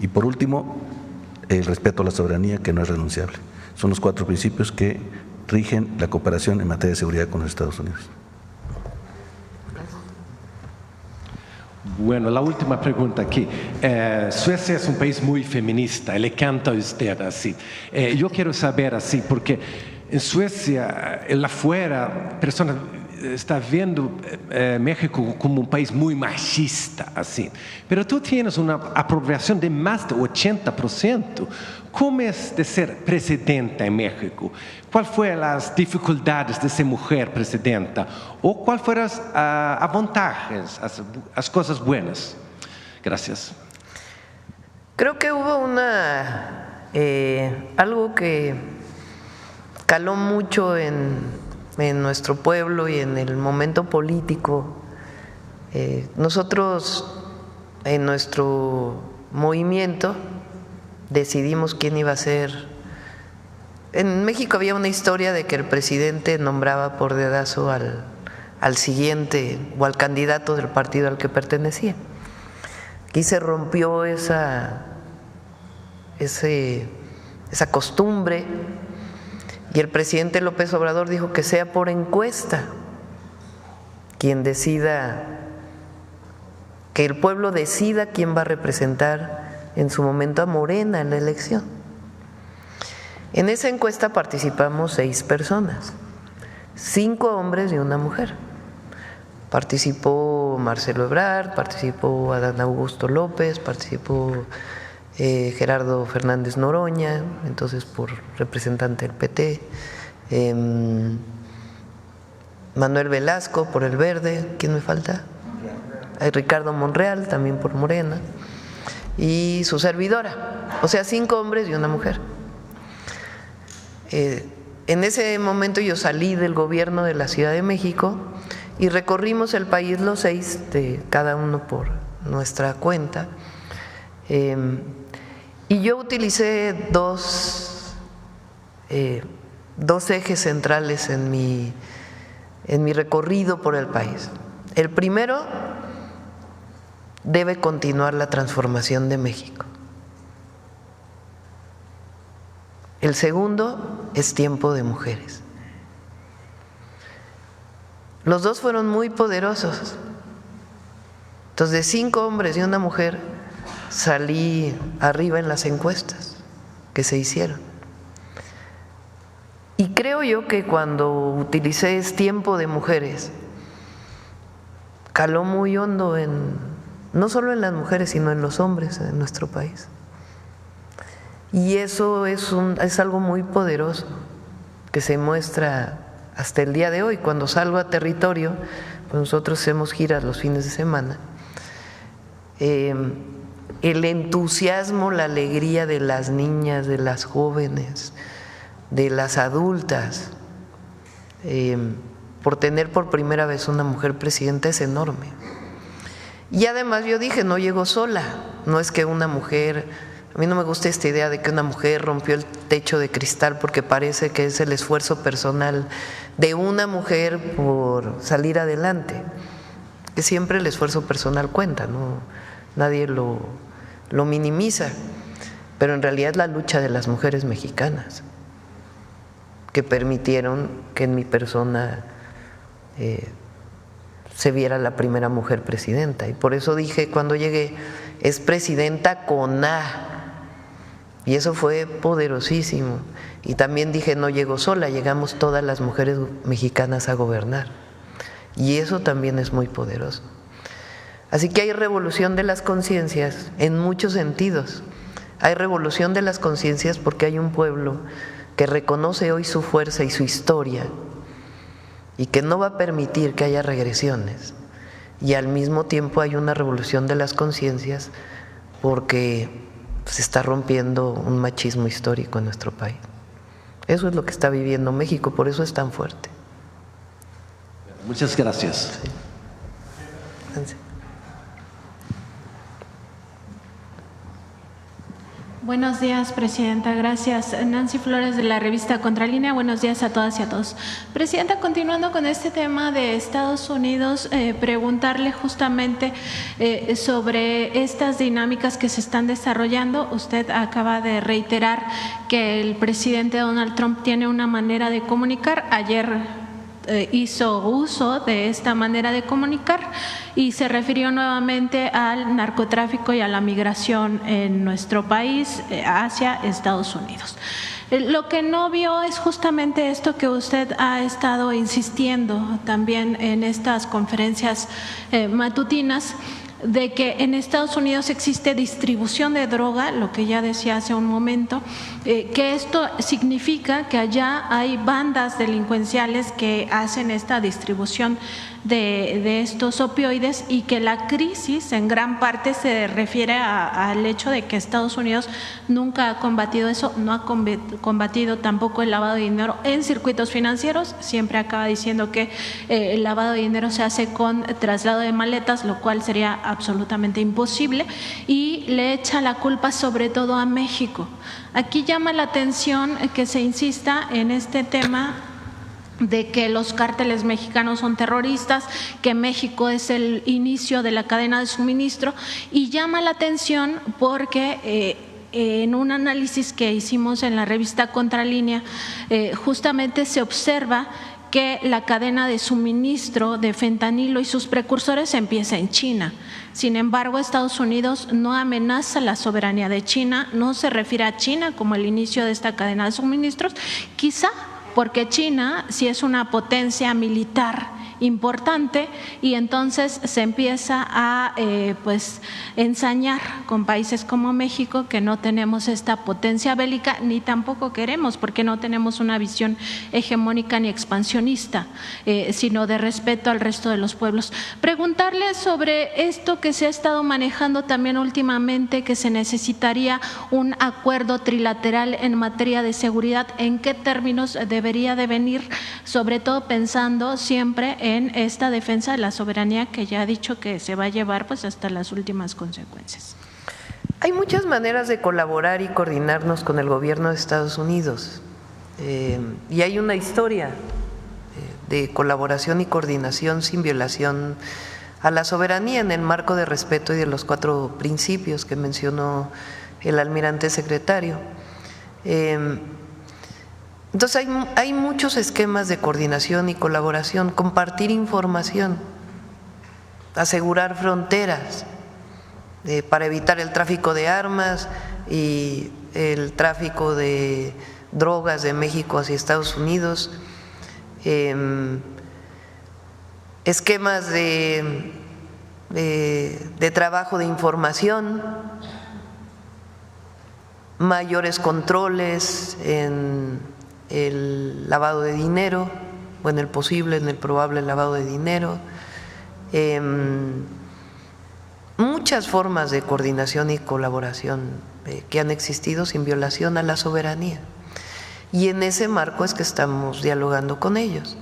S2: Y por último, el respeto a la soberanía, que no es renunciable. Son los 4 principios que rigen la cooperación en materia de seguridad con los Estados Unidos.
S4: Bueno, la última pregunta aquí. Suecia es un país muy feminista, le canta a usted así. Yo quiero saber así, porque en Suecia, afuera, personas están viendo México como un país muy machista, así. Pero tú tienes una aprobación de más de 80%. ¿Cómo es de ser presidenta en México? ¿Cuáles fueron las dificultades de ser mujer presidenta? ¿O cuáles fueron las avantajes, las cosas buenas? Gracias.
S1: Creo que hubo algo que caló mucho en nuestro pueblo y en el momento político. Nosotros en nuestro movimiento decidimos quién iba a ser. En México había una historia de que el presidente nombraba por dedazo al siguiente o al candidato del partido al que pertenecía. Aquí se rompió esa costumbre y el presidente López Obrador dijo que sea por encuesta quien decida, que el pueblo decida quién va a representar en su momento a Morena en la elección. En esa encuesta participamos 6 personas, 5 hombres y una mujer. Participó Marcelo Ebrard, participó Adán Augusto López, participó Gerardo Fernández Noroña, entonces por representante del PT, Manuel Velasco por el Verde, ¿quién me falta? Ricardo Monreal, también por Morena, y su servidora, o sea, 5 hombres y una mujer. En ese momento yo salí del gobierno de la Ciudad de México y recorrimos el país los 6, cada uno por nuestra cuenta. Y yo utilicé dos ejes centrales en mi recorrido por el país. El primero, debe continuar la transformación de México. El segundo, es tiempo de mujeres. Los dos fueron muy poderosos. Entonces, de 5 hombres y una mujer, salí arriba en las encuestas que se hicieron. Y creo yo que cuando utilicé es tiempo de mujeres, caló muy hondo no solo en las mujeres, sino en los hombres en nuestro país. Y eso es algo muy poderoso que se muestra hasta el día de hoy. Cuando salgo a territorio, pues nosotros hacemos giras los fines de semana. El entusiasmo, la alegría de las niñas, de las jóvenes, de las adultas, por tener por primera vez una mujer presidenta es enorme. Y además yo dije, no llego sola, no es que una mujer, a mí no me gusta esta idea de que una mujer rompió el techo de cristal porque parece que es el esfuerzo personal de una mujer por salir adelante, que siempre el esfuerzo personal cuenta, ¿no? Nadie lo minimiza, pero en realidad es la lucha de las mujeres mexicanas que permitieron que en mi persona se viera la primera mujer presidenta. Y por eso dije cuando llegué, es presidenta con A, y eso fue poderosísimo. Y también dije, no llego sola, llegamos todas las mujeres mexicanas a gobernar, y eso también es muy poderoso. Así que hay revolución de las conciencias en muchos sentidos. Hay revolución de las conciencias porque hay un pueblo que reconoce hoy su fuerza y su historia y que no va a permitir que haya regresiones. Y al mismo tiempo hay una revolución de las conciencias porque se está rompiendo un machismo histórico en nuestro país. Eso es lo que está viviendo México, por eso es tan fuerte.
S4: Muchas gracias.
S1: Sí.
S5: Buenos días, Presidenta. Gracias. Nancy Flores, de la revista Contralínea. Buenos días a todas y a todos. Presidenta, continuando con este tema de Estados Unidos, preguntarle justamente sobre estas dinámicas que se están desarrollando. Usted acaba de reiterar que el presidente Donald Trump tiene una manera de comunicar. Ayer hizo uso de esta manera de comunicar y se refirió nuevamente al narcotráfico y a la migración en nuestro país hacia Estados Unidos. Lo que no vio es justamente esto que usted ha estado insistiendo también en estas conferencias matutinas, de que en Estados Unidos existe distribución de droga, lo que ya decía hace un momento, que esto significa que allá hay bandas delincuenciales que hacen esta distribución de estos opioides y que la crisis en gran parte se refiere al hecho de que Estados Unidos nunca ha combatido eso, no ha combatido tampoco el lavado de dinero en circuitos financieros, siempre acaba diciendo que el lavado de dinero se hace con traslado de maletas, lo cual sería absolutamente imposible, y le echa la culpa sobre todo a México. Aquí llama la atención que se insista en este tema de que los cárteles mexicanos son terroristas, que México es el inicio de la cadena de suministro, y llama la atención porque en un análisis que hicimos en la revista Contralínea, justamente se observa que la cadena de suministro de fentanilo y sus precursores empieza en China. Sin embargo, Estados Unidos no amenaza la soberanía de China, no se refiere a China como el inicio de esta cadena de suministros, quizá porque China sí es una potencia militar importante y entonces se empieza a pues ensañar con países como México, que no tenemos esta potencia bélica ni tampoco queremos, porque no tenemos una visión hegemónica ni expansionista, sino de respeto al resto de los pueblos. Preguntarle sobre esto que se ha estado manejando también últimamente, que se necesitaría un acuerdo trilateral en materia de seguridad, ¿en qué términos debería de venir? Sobre todo pensando siempre en esta defensa de la soberanía que ya ha dicho que se va a llevar pues hasta las últimas consecuencias.
S1: Hay muchas maneras de colaborar y coordinarnos con el gobierno de Estados Unidos y hay una historia de colaboración y coordinación sin violación a la soberanía en el marco de respeto y de los 4 principios que mencionó el almirante secretario. Entonces hay muchos esquemas de coordinación y colaboración, compartir información, asegurar fronteras para evitar el tráfico de armas y el tráfico de drogas de México hacia Estados Unidos, esquemas de trabajo de información, mayores controles en el lavado de dinero, o en el posible, en el probable lavado de dinero, muchas formas de coordinación y colaboración que han existido sin violación a la soberanía. Y en ese marco es que estamos dialogando con ellos.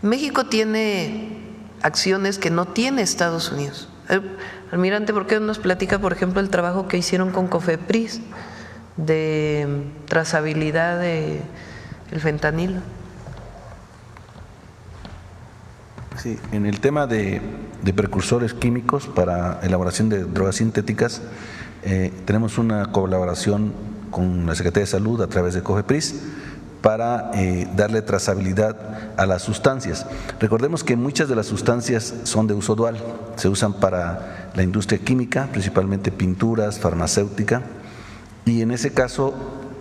S1: México tiene acciones que no tiene Estados Unidos. Almirante, ¿por qué no nos platica, por ejemplo, el trabajo que hicieron con COFEPRIS de trazabilidad de el fentanilo?
S2: Sí, en el tema de precursores químicos para elaboración de drogas sintéticas, tenemos una colaboración con la Secretaría de Salud a través de COFEPRIS para darle trazabilidad a las sustancias. Recordemos que muchas de las sustancias son de uso dual, se usan para la industria química, principalmente pinturas, farmacéutica, y en ese caso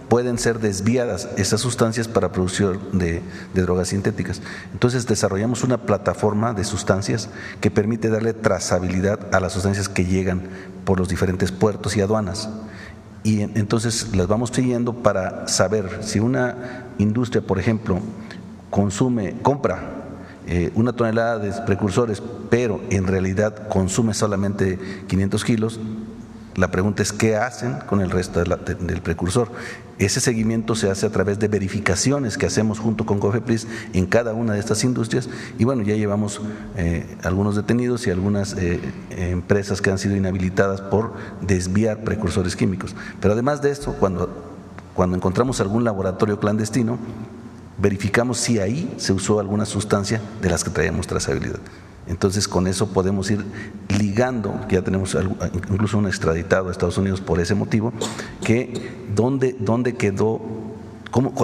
S2: pueden ser desviadas esas sustancias para producción de drogas sintéticas. Entonces desarrollamos una plataforma de sustancias que permite darle trazabilidad a las sustancias que llegan por los diferentes puertos y aduanas. Y entonces las vamos siguiendo para saber si una industria, por ejemplo, compra una tonelada de precursores, pero en realidad consume solamente 500 kilos, la pregunta es ¿qué hacen con el resto del precursor? Ese seguimiento se hace a través de verificaciones que hacemos junto con COFEPRIS en cada una de estas industrias y bueno, ya llevamos algunos detenidos y algunas empresas que han sido inhabilitadas por desviar precursores químicos. Pero además de esto, cuando encontramos algún laboratorio clandestino, verificamos si ahí se usó alguna sustancia de las que traemos trazabilidad. Entonces con eso podemos ir ligando, que ya tenemos incluso un extraditado a Estados Unidos por ese motivo, que dónde quedó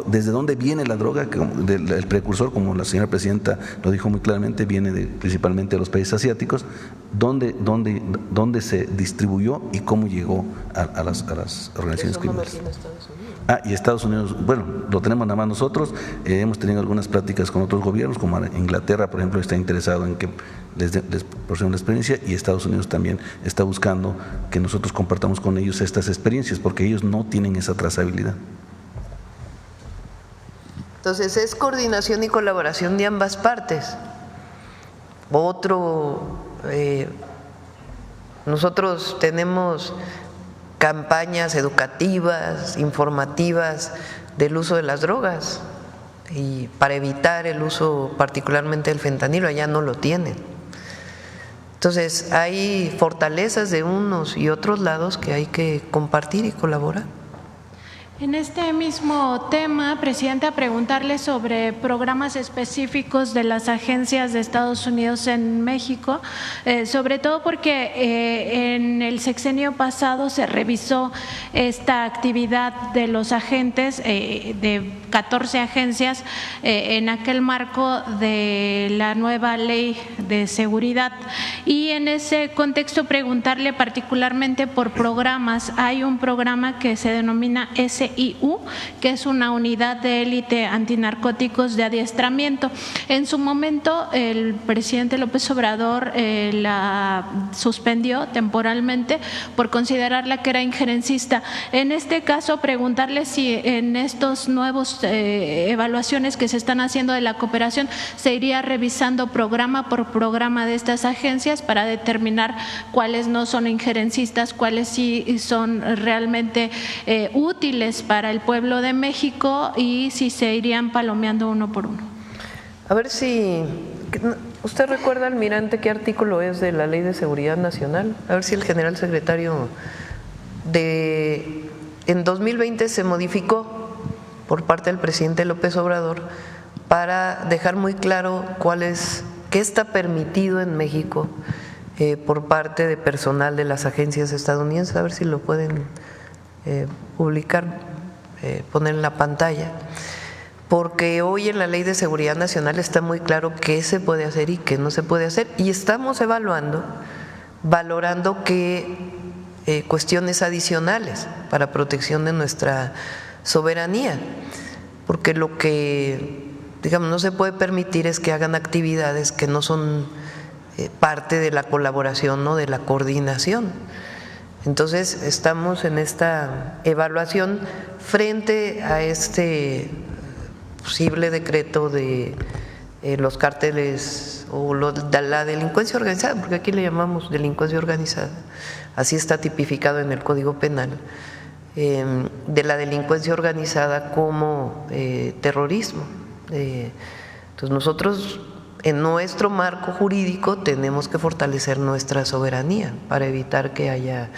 S2: ¿Desde dónde viene la droga? El precursor, como la señora presidenta lo dijo muy claramente, viene principalmente de los países asiáticos. ¿Dónde se distribuyó y cómo llegó a las organizaciones criminales? Y Estados Unidos, bueno, lo tenemos nada más nosotros. Hemos tenido algunas pláticas con otros gobiernos, como Inglaterra, por ejemplo, está interesado en que les proporcionen la experiencia, y Estados Unidos también está buscando que nosotros compartamos con ellos estas experiencias, porque ellos no tienen esa trazabilidad.
S1: Entonces es coordinación y colaboración de ambas partes. Nosotros tenemos campañas educativas, informativas del uso de las drogas, y para evitar el uso particularmente del fentanilo, allá no lo tienen. Entonces hay fortalezas de unos y otros lados que hay que compartir y colaborar.
S5: En este mismo tema, Presidenta, preguntarle sobre programas específicos de las agencias de Estados Unidos en México, sobre todo porque en el sexenio pasado se revisó esta actividad de los agentes, de 14 agencias, en aquel marco de la nueva ley de seguridad, y en ese contexto preguntarle particularmente por programas. Hay un programa que se denomina SIU, que es una unidad de élite antinarcóticos de adiestramiento. En su momento el presidente López Obrador la suspendió temporalmente por considerarla que era injerencista. En este caso, preguntarle si en estos nuevos evaluaciones que se están haciendo de la cooperación se iría revisando programa por programa de estas agencias para determinar cuáles no son injerencistas, cuáles sí son realmente útiles para el pueblo de México, y si se irían palomeando uno por uno.
S1: A ver si usted recuerda, almirante, qué artículo es de la Ley de Seguridad Nacional. A ver si el general secretario en 2020 se modificó por parte del presidente López Obrador para dejar muy claro qué está permitido en México por parte de personal de las agencias estadounidenses. A ver si lo pueden publicar, poner en la pantalla, porque hoy en la Ley de Seguridad Nacional está muy claro qué se puede hacer y qué no se puede hacer, y estamos valorando qué cuestiones adicionales para protección de nuestra soberanía, porque lo que, digamos, no se puede permitir es que hagan actividades que no son parte de la colaboración o de la coordinación. Entonces estamos en esta evaluación frente a este posible decreto de los cárteles o la delincuencia organizada, porque aquí le llamamos delincuencia organizada, así está tipificado en el Código Penal, de la delincuencia organizada como terrorismo. Entonces nosotros en nuestro marco jurídico tenemos que fortalecer nuestra soberanía para evitar que haya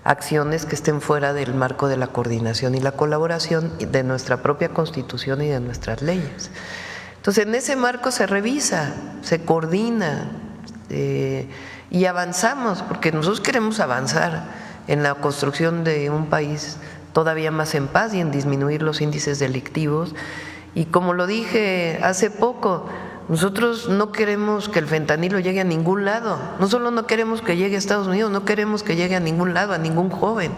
S1: acciones que estén fuera del marco de la coordinación y la colaboración de nuestra propia Constitución y de nuestras leyes. Entonces en ese marco se revisa, se coordina y avanzamos, porque nosotros queremos avanzar en la construcción de un país todavía más en paz y en disminuir los índices delictivos. Y como lo dije hace poco, nosotros no queremos que el fentanilo llegue a ningún lado. No solo no queremos que llegue a Estados Unidos, no queremos que llegue a ningún lado, a ningún joven,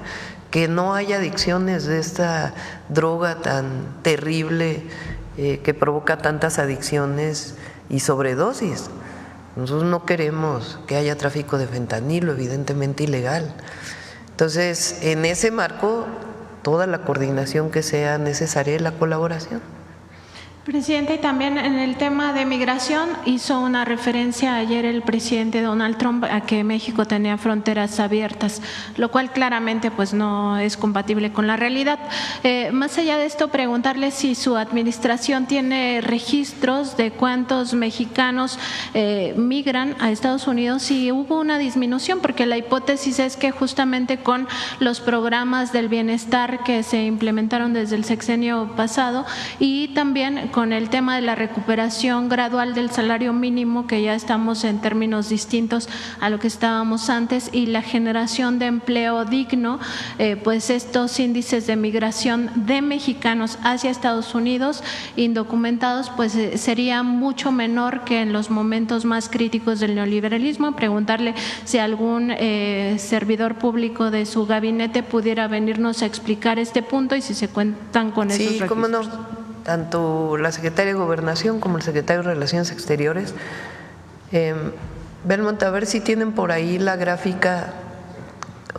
S1: que no haya adicciones de esta droga tan terrible que provoca tantas adicciones y sobredosis. Nosotros no queremos que haya tráfico de fentanilo, evidentemente ilegal. Entonces, en ese marco, toda la coordinación que sea necesaria y la colaboración.
S5: Presidente, y también en el tema de migración hizo una referencia ayer el presidente Donald Trump a que México tenía fronteras abiertas, lo cual claramente pues no es compatible con la realidad. Más allá de esto, preguntarle si su administración tiene registros de cuántos mexicanos migran a Estados Unidos, y hubo una disminución, porque la hipótesis es que justamente con los programas del bienestar que se implementaron desde el sexenio pasado, y también con el tema de la recuperación gradual del salario mínimo, que ya estamos en términos distintos a lo que estábamos antes, y la generación de empleo digno, pues estos índices de migración de mexicanos hacia Estados Unidos indocumentados pues sería mucho menor que en los momentos más críticos del neoliberalismo. Preguntarle si algún servidor público de su gabinete pudiera venirnos a explicar este punto y si se cuentan con esos registros.
S1: Sí, cómo no. Tanto la Secretaria de Gobernación como el Secretario de Relaciones Exteriores. Belmont, a ver si tienen por ahí la gráfica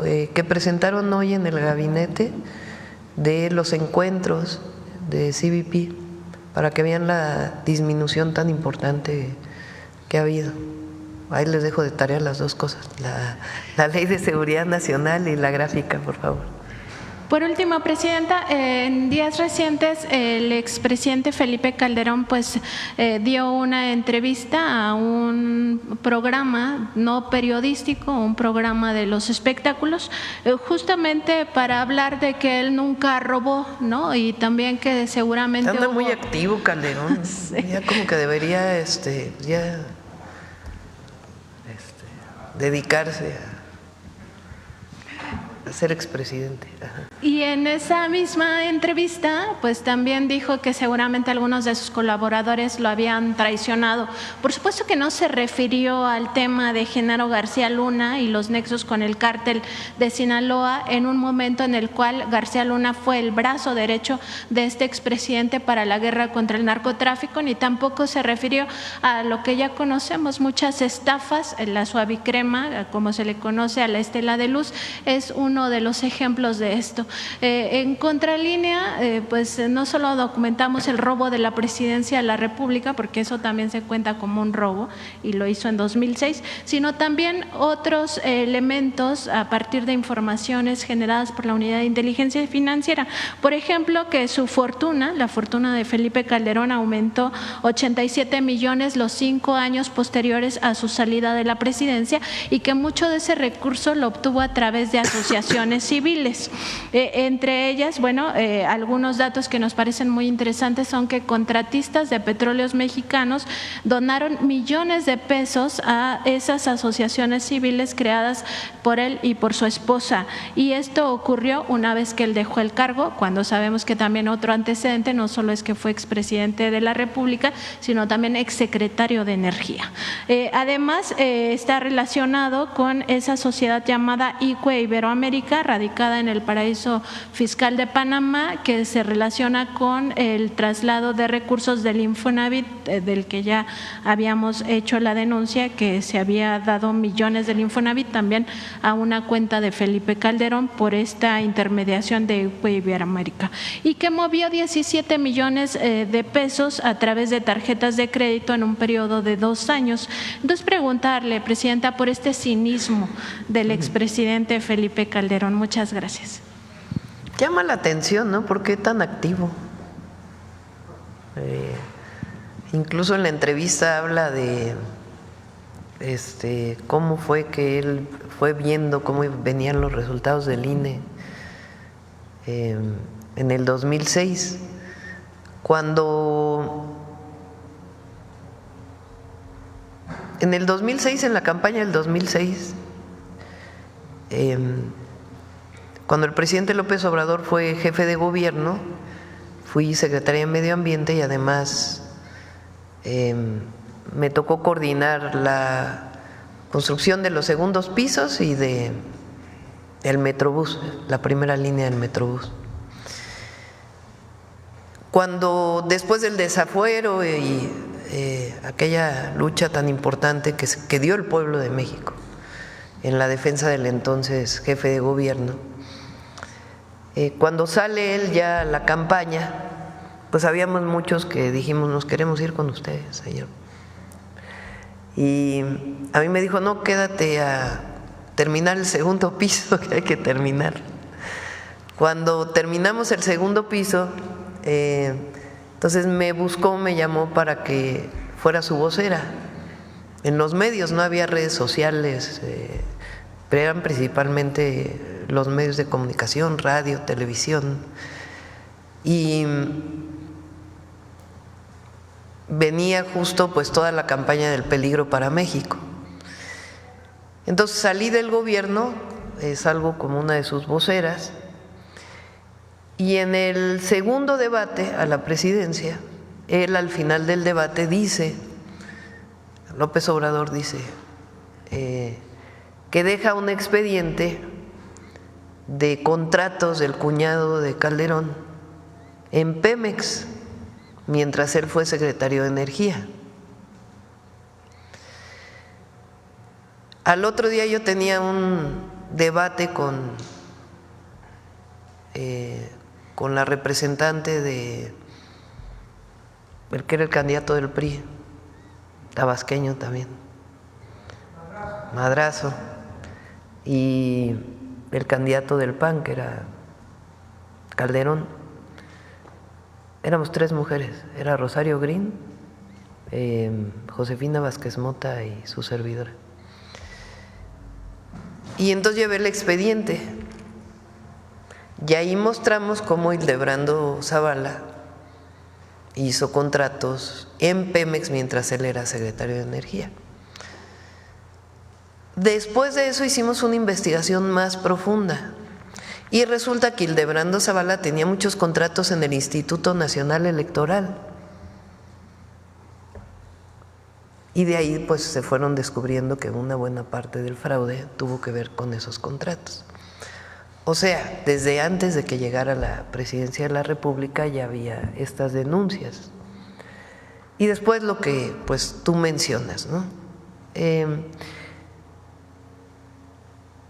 S1: que presentaron hoy en el gabinete de los encuentros de CBP, para que vean la disminución tan importante que ha habido. Ahí les dejo de tarea las dos cosas, la Ley de Seguridad Nacional y la gráfica, por favor.
S5: Por último, Presidenta, en días recientes el expresidente Felipe Calderón pues dio una entrevista a un programa no periodístico, un programa de los espectáculos, justamente para hablar de que él nunca robó, ¿no? Y también que seguramente
S1: anda muy activo Calderón, sí. Ya como que debería dedicarse a ser expresidente. Ajá.
S5: Y en esa misma entrevista, pues también dijo que seguramente algunos de sus colaboradores lo habían traicionado. Por supuesto que no se refirió al tema de Genaro García Luna y los nexos con el cártel de Sinaloa, en un momento en el cual García Luna fue el brazo derecho de este expresidente para la guerra contra el narcotráfico, ni tampoco se refirió a lo que ya conocemos, muchas estafas. La Suavicrema, como se le conoce a la Estela de Luz, es uno de los ejemplos de esto. En contralínea, pues no solo documentamos el robo de la presidencia de la República, porque eso también se cuenta como un robo y lo hizo en 2006, sino también otros elementos a partir de informaciones generadas por la Unidad de Inteligencia Financiera. Por ejemplo, que su fortuna, la fortuna de Felipe Calderón, aumentó 87 millones los 5 años posteriores a su salida de la presidencia y que mucho de ese recurso lo obtuvo a través de asociaciones civiles. Entre ellas, bueno, algunos datos que nos parecen muy interesantes son que contratistas de petróleos mexicanos donaron millones de pesos a esas asociaciones civiles creadas por él y por su esposa. Y esto ocurrió una vez que él dejó el cargo, cuando sabemos que también otro antecedente no solo es que fue expresidente de la República, sino también exsecretario de Energía. Además, está relacionado con esa sociedad llamada ICUE Iberoamérica, radicada en el paraíso fiscal de Panamá, que se relaciona con el traslado de recursos del Infonavit, del que ya habíamos hecho la denuncia, que se había dado millones del Infonavit también a una cuenta de Felipe Calderón por esta intermediación de Iberoamérica, y que movió 17 millones de pesos a través de tarjetas de crédito en un periodo de 2 años. Entonces, preguntarle, Presidenta, por este cinismo del expresidente Felipe Calderón. Muchas gracias.
S1: Llama la atención, ¿no? ¿Por qué tan activo? Incluso en la entrevista habla de cómo fue que él fue viendo cómo venían los resultados del INE en el 2006, cuando en el 2006, en la campaña del 2006, cuando el presidente López Obrador fue jefe de gobierno, fui secretaria de Medio Ambiente y además me tocó coordinar la construcción de los segundos pisos y del Metrobús, la primera línea del Metrobús. Cuando después del desafuero y aquella lucha tan importante que dio el pueblo de México en la defensa del entonces jefe de gobierno, cuando sale él ya a la campaña, pues habíamos muchos que dijimos, nos queremos ir con ustedes, señor. Y a mí me dijo, no, quédate a terminar el segundo piso, que hay que terminar. Cuando terminamos el segundo piso, entonces me buscó, me llamó para que fuera su vocera. En los medios no había redes sociales, pero eran principalmente los medios de comunicación, radio, televisión. Y venía justo pues toda la campaña del peligro para México. Entonces salí del gobierno, salgo como una de sus voceras, y en el segundo debate a la presidencia, él al final del debate dice, López Obrador dice, que deja un expediente de contratos del cuñado de Calderón en Pemex, mientras él fue secretario de Energía. Al otro día yo tenía un debate con la representante de el que era el candidato del PRI, tabasqueño también, Madrazo, y el candidato del PAN, que era Calderón. Éramos 3 mujeres, era Rosario Green, Josefina Vázquez Mota y su servidora. Y entonces llevé el expediente y ahí mostramos cómo Hildebrando Zavala hizo contratos en Pemex mientras él era secretario de Energía. Después de eso hicimos una investigación más profunda y resulta que Hildebrando Zavala tenía muchos contratos en el Instituto Nacional Electoral. Y de ahí pues se fueron descubriendo que una buena parte del fraude tuvo que ver con esos contratos. O sea, desde antes de que llegara a la presidencia de la República ya había estas denuncias. Y después lo que pues tú mencionas, ¿no?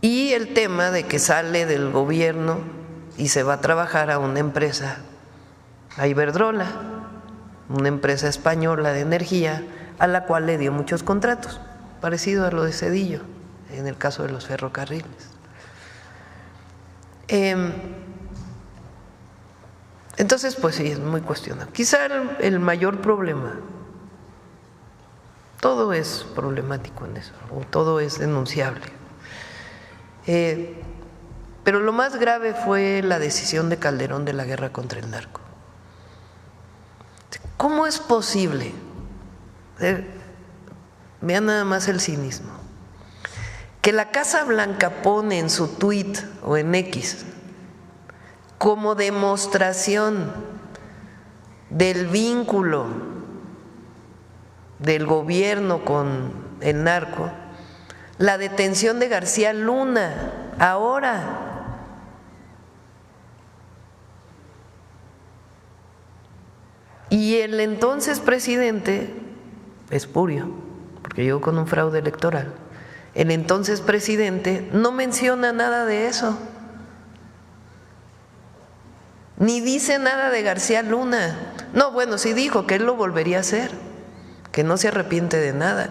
S1: Y el tema de que sale del gobierno y se va a trabajar a una empresa, a Iberdrola, una empresa española de energía, a la cual le dio muchos contratos, parecido a lo de Zedillo, en el caso de los ferrocarriles. Entonces, pues sí, es muy cuestionable. Quizá el mayor problema, todo es problemático en eso, o todo es denunciable. Pero lo más grave fue la decisión de Calderón de la guerra contra el narco. ¿Cómo es posible? Vean nada más el cinismo. Que la Casa Blanca pone en su tuit o en X como demostración del vínculo del gobierno con el narco, la detención de García Luna, ahora. Y el entonces presidente, espurio, porque llegó con un fraude electoral, el entonces presidente no menciona nada de eso, ni dice nada de García Luna. No, bueno, sí dijo que él lo volvería a hacer, que no se arrepiente de nada.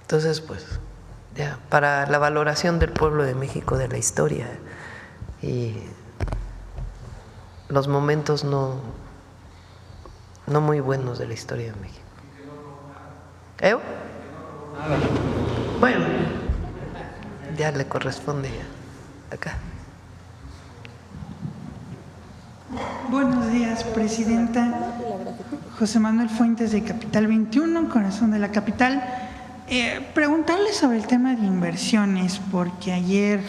S1: Entonces, pues, ya, para la valoración del pueblo de México, de la historia y los momentos no muy buenos de la historia de México. Bueno, ya le corresponde acá.
S6: Buenos días, Presidenta. José Manuel Fuentes, de Capital 21, corazón de la capital. Preguntarle sobre el tema de inversiones, porque ayer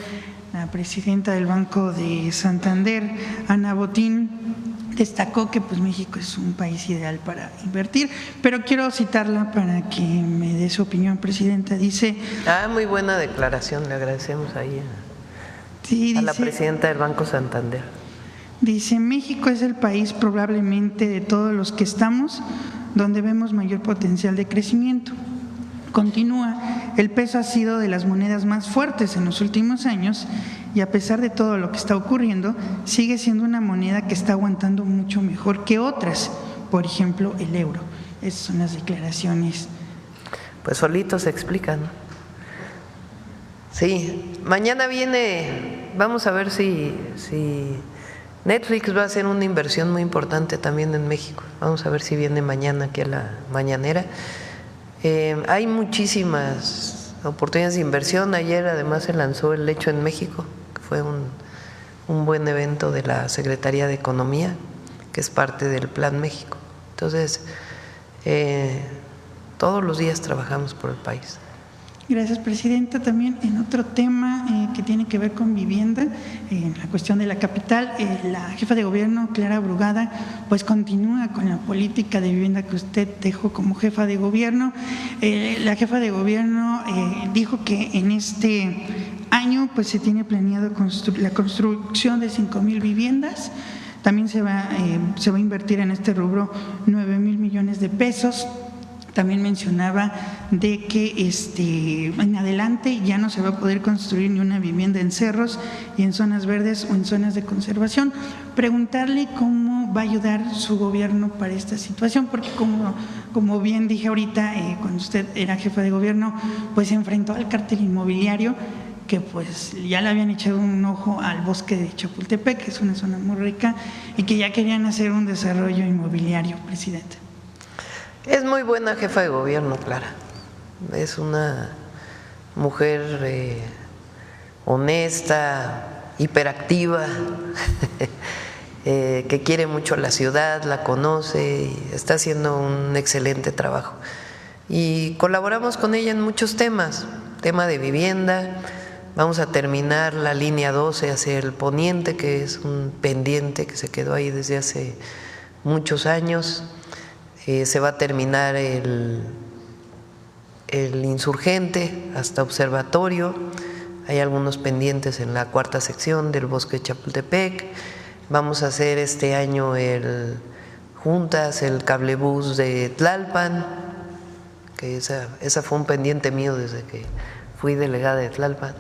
S6: la presidenta del Banco de Santander, Ana Botín, destacó que pues México es un país ideal para invertir, pero quiero citarla para que me dé su opinión, Presidenta. Dice…
S1: muy buena declaración, le agradecemos ahí a la presidenta del Banco Santander.
S6: Dice, México es el país probablemente de todos los que estamos donde vemos mayor potencial de crecimiento. Continúa, el peso ha sido de las monedas más fuertes en los últimos años y a pesar de todo lo que está ocurriendo, sigue siendo una moneda que está aguantando mucho mejor que otras, por ejemplo, el euro. Esas son las declaraciones.
S1: Pues solito se explican, ¿no? Sí, mañana viene, vamos a ver si Netflix va a hacer una inversión muy importante también en México. Vamos a ver si viene mañana aquí a la mañanera. Hay muchísimas oportunidades de inversión. Ayer además se lanzó el Hecho en México, que fue un buen evento de la Secretaría de Economía, que es parte del Plan México. Entonces, todos los días trabajamos por el país.
S6: Gracias, presidenta. También en otro tema que tiene que ver con vivienda, en la cuestión de la capital, la jefa de gobierno, Clara Brugada, pues continúa con la política de vivienda que usted dejó como jefa de gobierno. La jefa de gobierno dijo que en este año pues se tiene planeado la construcción de 5,000 viviendas. También se va a invertir en este rubro 9,000 millones de pesos. También mencionaba de que en adelante ya no se va a poder construir ni una vivienda en cerros y en zonas verdes o en zonas de conservación. Preguntarle cómo va a ayudar su gobierno para esta situación, porque como bien dije ahorita, cuando usted era jefa de gobierno, pues se enfrentó al cártel inmobiliario, que pues ya le habían echado un ojo al bosque de Chapultepec, que es una zona muy rica, y que ya querían hacer un desarrollo inmobiliario, presidente.
S1: Es muy buena jefa de gobierno, Clara. Es una mujer honesta, hiperactiva, que quiere mucho la ciudad, la conoce y está haciendo un excelente trabajo. Y colaboramos con ella en muchos temas, tema de vivienda. Vamos a terminar la línea 12 hacia el poniente, que es un pendiente que se quedó ahí desde hace muchos años. Se va a terminar el Insurgente hasta Observatorio. Hay algunos pendientes en la 4ª sección del bosque de Chapultepec. Vamos a hacer este año juntas el cablebús de Tlalpan, que esa fue un pendiente mío desde que fui delegada de Tlalpan.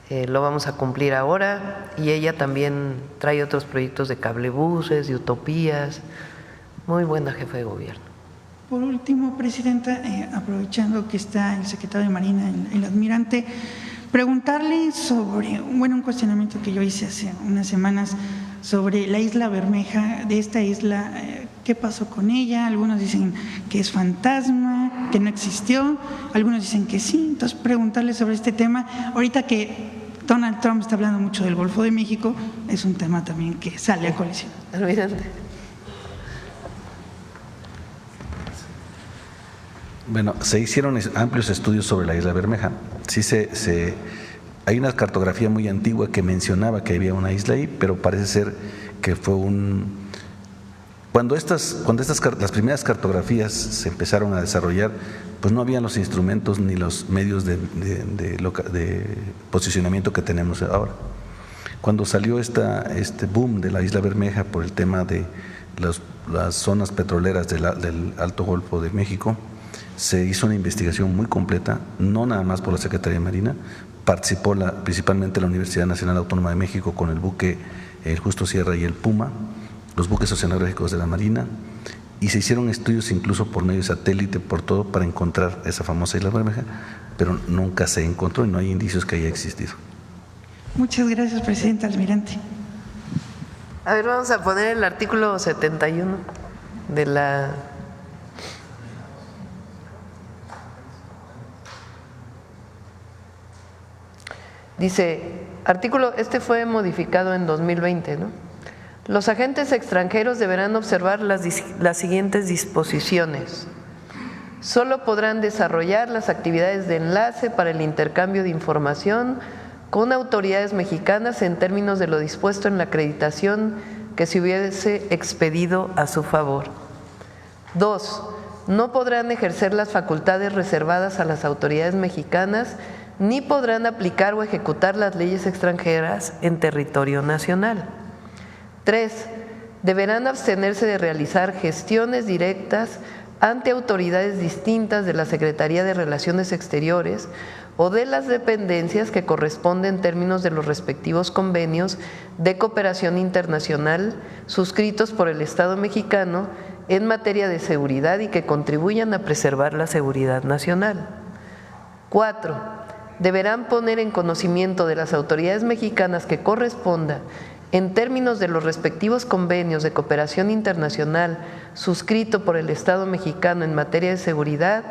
S1: Lo vamos a cumplir ahora, y ella también trae otros proyectos de cablebuses, de utopías. Muy buena jefa de gobierno.
S6: Por último, presidenta, aprovechando que está el secretario de Marina, el almirante, preguntarle sobre un cuestionamiento que yo hice hace unas semanas sobre la isla Bermeja. De esta isla, ¿qué pasó con ella? Algunos dicen que es fantasma, que no existió, algunos dicen que sí. Entonces, preguntarle sobre este tema. Ahorita que Donald Trump está hablando mucho del Golfo de México, es un tema también que sale a colisión.
S1: Almirante.
S2: Bueno, se hicieron amplios estudios sobre la isla Bermeja. Sí, hay una cartografía muy antigua que mencionaba que había una isla ahí, pero parece ser que fue Cuando las primeras cartografías se empezaron a desarrollar, pues no habían los instrumentos ni los medios de posicionamiento que tenemos ahora. Cuando salió este boom de la isla Bermeja por el tema de las zonas petroleras del Alto Golfo de México, se hizo una investigación muy completa, no nada más por la Secretaría de Marina, participó principalmente la Universidad Nacional Autónoma de México con el buque el Justo Sierra y el Puma, los buques oceanográficos de la Marina, y se hicieron estudios incluso por medio de satélite, por todo, para encontrar esa famosa isla Bermeja, pero nunca se encontró y no hay indicios que haya existido.
S6: Muchas gracias, presidenta. Almirante.
S1: A ver, vamos a poner el artículo 71 de la... Dice, este fue modificado en 2020, ¿no? Los agentes extranjeros deberán observar las siguientes disposiciones. Solo podrán desarrollar las actividades de enlace para el intercambio de información con autoridades mexicanas en términos de lo dispuesto en la acreditación que se hubiese expedido a su favor. 2. No podrán ejercer las facultades reservadas a las autoridades mexicanas ni podrán aplicar o ejecutar las leyes extranjeras en territorio nacional. 3. Deberán abstenerse de realizar gestiones directas ante autoridades distintas de la Secretaría de Relaciones Exteriores o de las dependencias que corresponden en términos de los respectivos convenios de cooperación internacional suscritos por el Estado mexicano en materia de seguridad y que contribuyan a preservar la seguridad nacional. 4. Deberán poner en conocimiento de las autoridades mexicanas que corresponda, en términos de los respectivos convenios de cooperación internacional suscrito por el Estado mexicano en materia de seguridad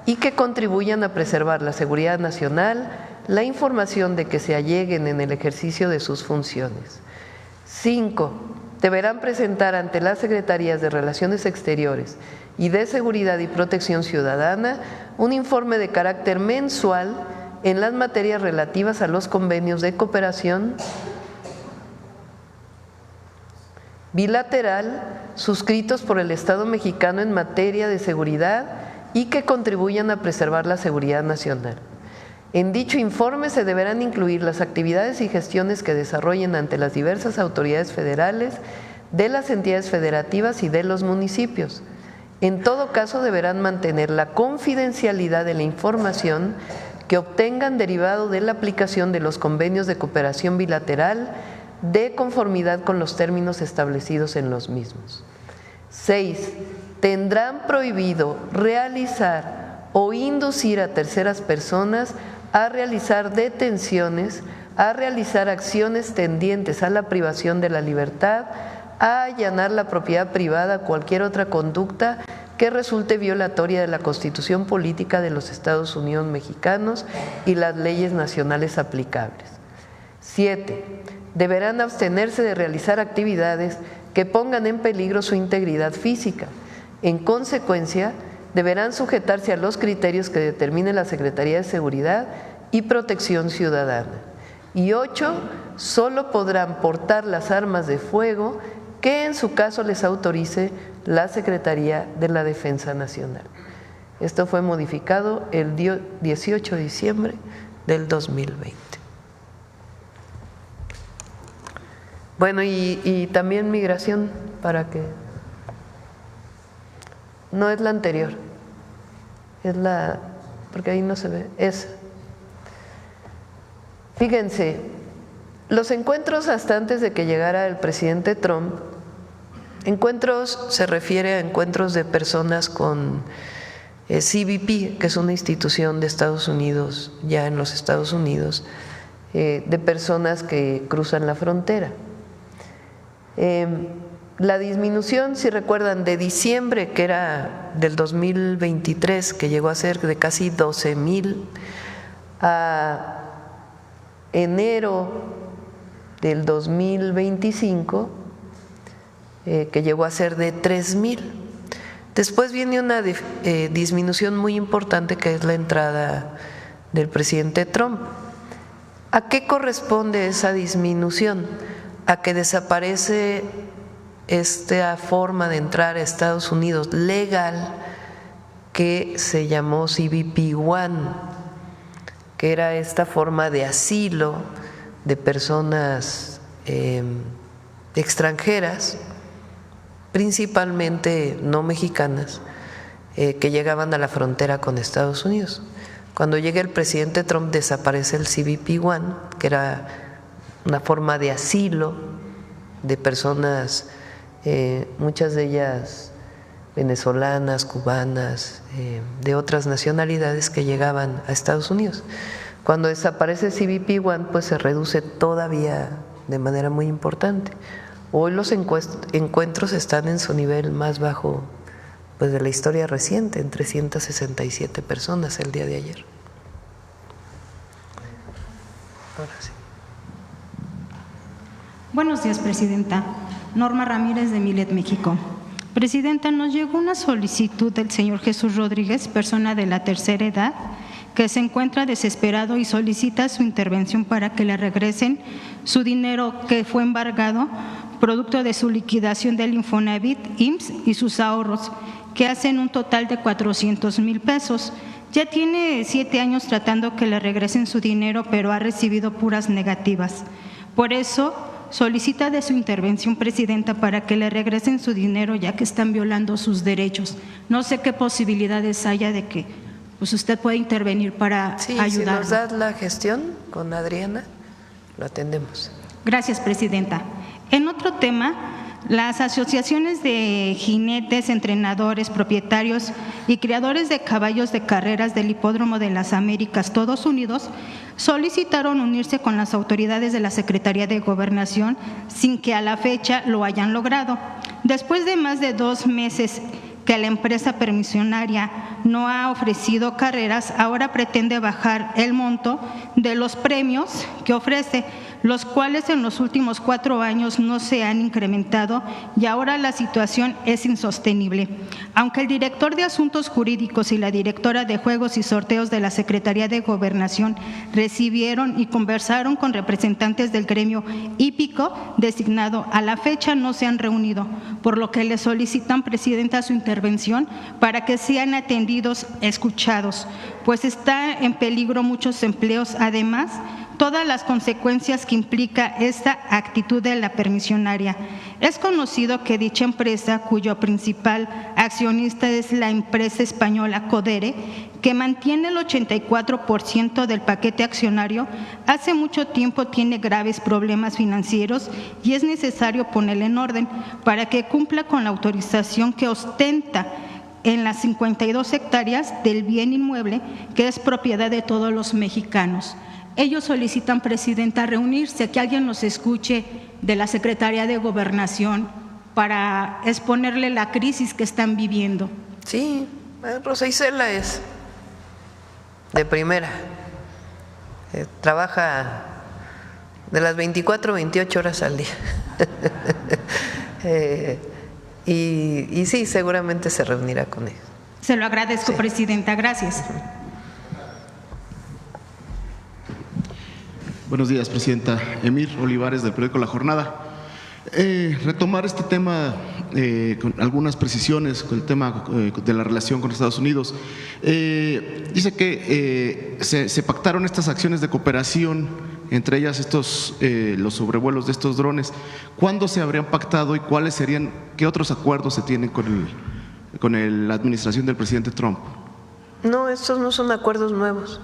S1: y que contribuyan a preservar la seguridad nacional, la información de que se alleguen en el ejercicio de sus funciones. 5. deberán presentar ante las Secretarías de Relaciones Exteriores y de Seguridad y Protección Ciudadana un informe de carácter mensual en las materias relativas a los convenios de cooperación bilateral suscritos por el Estado mexicano en materia de seguridad y que contribuyan a preservar la seguridad nacional. En dicho informe se deberán incluir las actividades y gestiones que desarrollen ante las diversas autoridades federales, de las entidades federativas y de los municipios. En todo caso, deberán mantener la confidencialidad de la información que obtengan derivado de la aplicación de los convenios de cooperación bilateral de conformidad con los términos establecidos en los mismos. 6. Tendrán prohibido realizar o inducir a terceras personas a realizar detenciones, a realizar acciones tendientes a la privación de la libertad, a allanar la propiedad privada, cualquier otra conducta que resulte violatoria de la Constitución Política de los Estados Unidos Mexicanos y las leyes nacionales aplicables. 7. Deberán abstenerse de realizar actividades que pongan en peligro su integridad física. En consecuencia, deberán sujetarse a los criterios que determine la Secretaría de Seguridad y Protección Ciudadana. Y 8. Solo podrán portar las armas de fuego que en su caso les autorice la Secretaría de la Defensa Nacional. Esto fue modificado el 18 de diciembre del 2020. Bueno, y también migración, para que… No es la anterior, es la… porque ahí no se ve, es… Fíjense, los encuentros hasta antes de que llegara el presidente Trump, encuentros se refiere a encuentros de personas con CBP, que es una institución de Estados Unidos, ya en los Estados Unidos, de personas que cruzan la frontera. La disminución, si recuerdan, de diciembre, que era del 2023, que llegó a ser de casi 12,000, a enero del 2025, que llegó a ser de 3,000. Después viene una disminución muy importante, que es la entrada del presidente Trump. ¿A qué corresponde esa disminución? A que desaparece esta forma de entrar a Estados Unidos legal que se llamó CBP-1, que era esta forma de asilo de personas extranjeras, principalmente no mexicanas, que llegaban a la frontera con Estados Unidos. Cuando llega el presidente Trump desaparece el CBP-1, que era una forma de asilo de personas, muchas de ellas venezolanas, cubanas, de otras nacionalidades que llegaban a Estados Unidos. Cuando desaparece CBP-1, pues se reduce todavía de manera muy importante. Hoy los encuentros están en su nivel más bajo, pues, de la historia reciente, en 367 personas el día de ayer. Ahora sí.
S7: Buenos días, Presidenta. Norma Ramírez, de Milet, México. Presidenta, nos llegó una solicitud del señor Jesús Rodríguez, persona de la tercera edad, que se encuentra desesperado y solicita su intervención para que le regresen su dinero que fue embargado, producto de su liquidación del Infonavit, IMSS y sus ahorros, que hacen un total de 400,000 pesos. Ya tiene 7 años tratando que le regresen su dinero, pero ha recibido puras negativas. Por eso solicita de su intervención, Presidenta, para que le regresen su dinero, ya que están violando sus derechos. No sé qué posibilidades haya de que pues usted pueda intervenir para ayudar.
S1: Si nos das la gestión con Adriana, lo atendemos.
S7: Gracias, Presidenta. En otro tema, las asociaciones de jinetes, entrenadores, propietarios y criadores de caballos de carreras del Hipódromo de las Américas, todos unidos, solicitaron unirse con las autoridades de la Secretaría de Gobernación sin que a la fecha lo hayan logrado. Después de más de 2 meses que la empresa permisionaria no ha ofrecido carreras, ahora pretende bajar el monto de los premios que ofrece, los cuales en los últimos 4 años no se han incrementado y ahora la situación es insostenible. Aunque el director de Asuntos Jurídicos y la directora de Juegos y Sorteos de la Secretaría de Gobernación recibieron y conversaron con representantes del gremio hípico designado, a la fecha no se han reunido, por lo que le solicitan, Presidenta, su intervención para que sean atendidos, escuchados, pues está en peligro muchos empleos. Además, todas las consecuencias que implica esta actitud de la permisionaria. Es conocido que dicha empresa, cuyo principal accionista es la empresa española Codere, que mantiene el 84% del paquete accionario, hace mucho tiempo tiene graves problemas financieros y es necesario ponerle en orden para que cumpla con la autorización que ostenta en las 52 hectáreas del bien inmueble que es propiedad de todos los mexicanos. Ellos solicitan, Presidenta, reunirse, que alguien nos escuche de la Secretaría de Gobernación para exponerle la crisis que están viviendo.
S1: Sí, Rosa Isela es de primera. Trabaja de las 24 a 28 horas al día. Y sí, seguramente se reunirá con ellos.
S7: Se lo agradezco, sí. Presidenta, gracias.
S8: Buenos días, Presidenta. Emir Olivares, del periódico La Jornada. Retomar este tema con algunas precisiones con el tema de la relación con Estados Unidos. Dice que se pactaron estas acciones de cooperación, entre ellas los sobrevuelos de estos drones. ¿Cuándo se habrían pactado y cuáles serían, qué otros acuerdos se tienen con la administración del presidente Trump?
S1: No, estos no son acuerdos nuevos.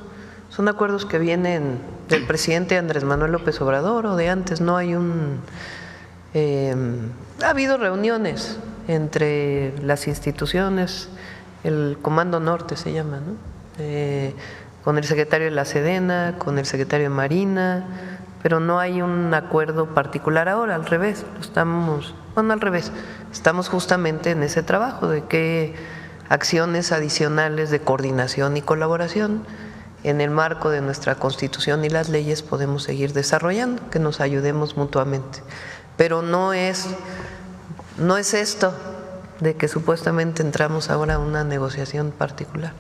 S1: Son acuerdos que vienen del presidente Andrés Manuel López Obrador o de antes. No hay ha habido reuniones entre las instituciones, el Comando Norte se llama, ¿no? Con el secretario de la Sedena, con el secretario de Marina, pero no hay un acuerdo particular ahora, al revés. Estamos justamente en ese trabajo de qué acciones adicionales de coordinación y colaboración en el marco de nuestra Constitución y las leyes podemos seguir desarrollando, que nos ayudemos mutuamente. Pero no es esto de que supuestamente entramos ahora a una negociación particular.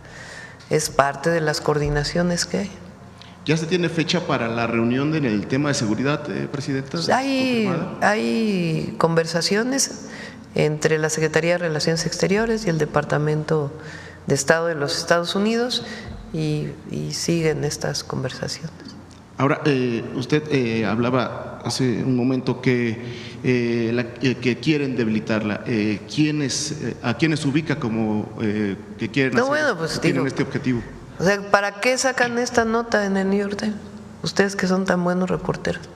S1: Es parte de las coordinaciones que hay.
S8: ¿Ya se tiene fecha para la reunión en el tema de seguridad, Presidenta?
S1: Hay conversaciones entre la Secretaría de Relaciones Exteriores y el Departamento de Estado de los Estados Unidos y siguen estas conversaciones. Ahora,
S8: usted hablaba hace un momento que quieren debilitarla. ¿A quiénes ubica como que quieren tienen este objetivo?
S1: O sea, ¿para qué sacan esta nota en el New York Times? Ustedes que son tan buenos reporteros.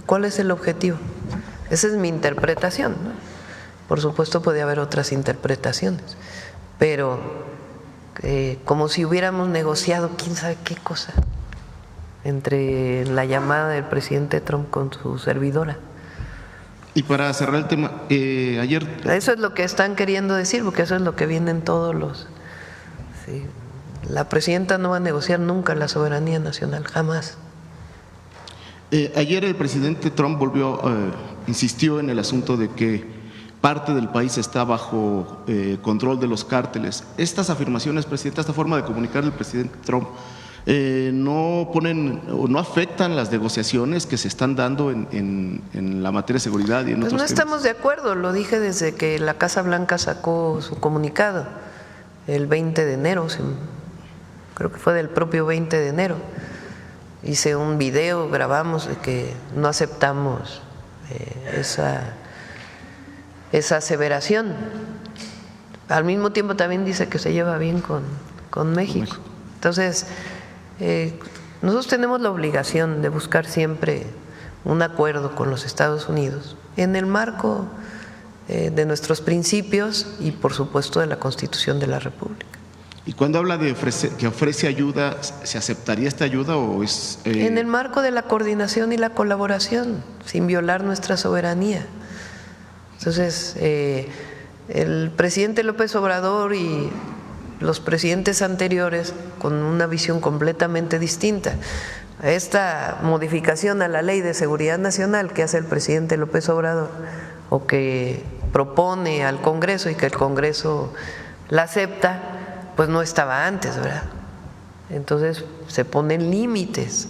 S1: ¿Cuál es el objetivo? Esa es mi interpretación, ¿no? Por supuesto puede haber otras interpretaciones, pero como si hubiéramos negociado quién sabe qué cosa entre la llamada del presidente Trump con su servidora.
S8: Y para cerrar el tema, ayer…
S1: Eso es lo que están queriendo decir, porque eso es lo que vienen todos los… Sí. La presidenta no va a negociar nunca la soberanía nacional, jamás.
S8: Ayer el presidente Trump insistió en el asunto de que parte del país está bajo control de los cárteles. Estas afirmaciones, Presidenta, esta forma de comunicar del presidente Trump, no ponen o no afectan las negociaciones que se están dando en la materia de seguridad y en otros temas.
S1: No estamos de acuerdo, lo dije desde que la Casa Blanca sacó su comunicado el 20 de enero, creo que fue del propio 20 de enero. Hice un video, grabamos de que no aceptamos esa aseveración. Al mismo tiempo también dice que se lleva bien con México. Entonces, nosotros tenemos la obligación de buscar siempre un acuerdo con los Estados Unidos en el marco de nuestros principios y por supuesto de la Constitución de la República.
S8: Y cuando habla de que ofrece ayuda, ¿se aceptaría esta ayuda o es…?
S1: En el marco de la coordinación y la colaboración, sin violar nuestra soberanía. Entonces, el presidente López Obrador y los presidentes anteriores, con una visión completamente distinta, esta modificación a la Ley de Seguridad Nacional que hace el presidente López Obrador o que propone al Congreso y que el Congreso la acepta, pues no estaba antes, ¿verdad? Entonces se ponen límites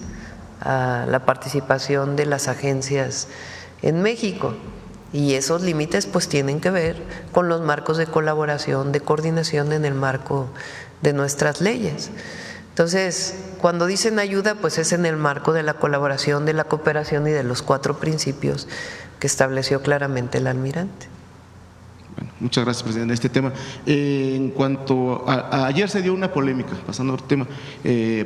S1: a la participación de las agencias en México y esos límites pues tienen que ver con los marcos de colaboración, de coordinación en el marco de nuestras leyes. Entonces, cuando dicen ayuda, pues es en el marco de la colaboración, de la cooperación y de los 4 principios que estableció claramente el almirante.
S8: Bueno, muchas gracias, presidente. Este tema, en cuanto a ayer se dio una polémica, pasando a otro tema,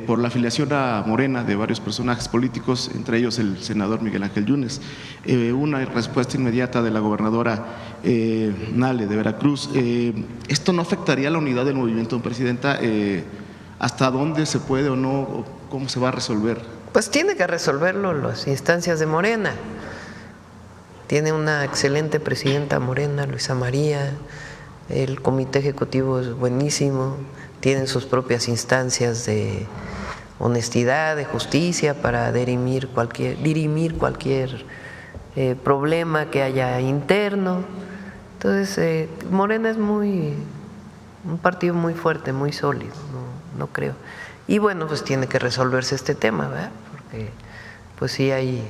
S8: por la afiliación a Morena de varios personajes políticos, entre ellos el senador Miguel Ángel Yunes. Una respuesta inmediata de la gobernadora Nale de Veracruz. ¿Esto no afectaría la unidad del movimiento, presidenta? ¿Hasta dónde se puede o no? O ¿cómo se va a resolver?
S1: Pues tiene que resolverlo las instancias de Morena. Tiene una excelente presidenta Morena, Luisa María, el comité ejecutivo es buenísimo, tienen sus propias instancias de honestidad, de justicia para dirimir cualquier problema que haya interno. Entonces, Morena es un partido muy fuerte, muy sólido, no creo. Y bueno, pues tiene que resolverse este tema, ¿verdad? Porque pues sí hay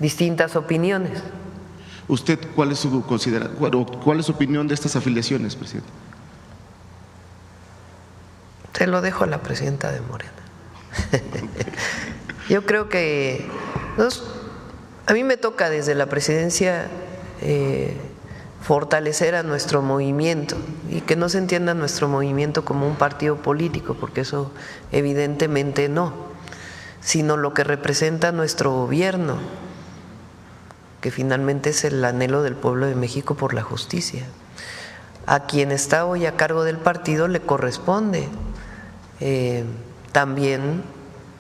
S1: distintas opiniones.
S8: ¿Usted cuál es su opinión de estas afiliaciones, presidente?
S1: Se lo dejo a la presidenta de Morena. Yo creo que a mí me toca desde la presidencia fortalecer a nuestro movimiento y que no se entienda nuestro movimiento como un partido político, porque eso evidentemente no, sino lo que representa nuestro gobierno, que finalmente es el anhelo del pueblo de México por la justicia. A quien está hoy a cargo del partido le corresponde también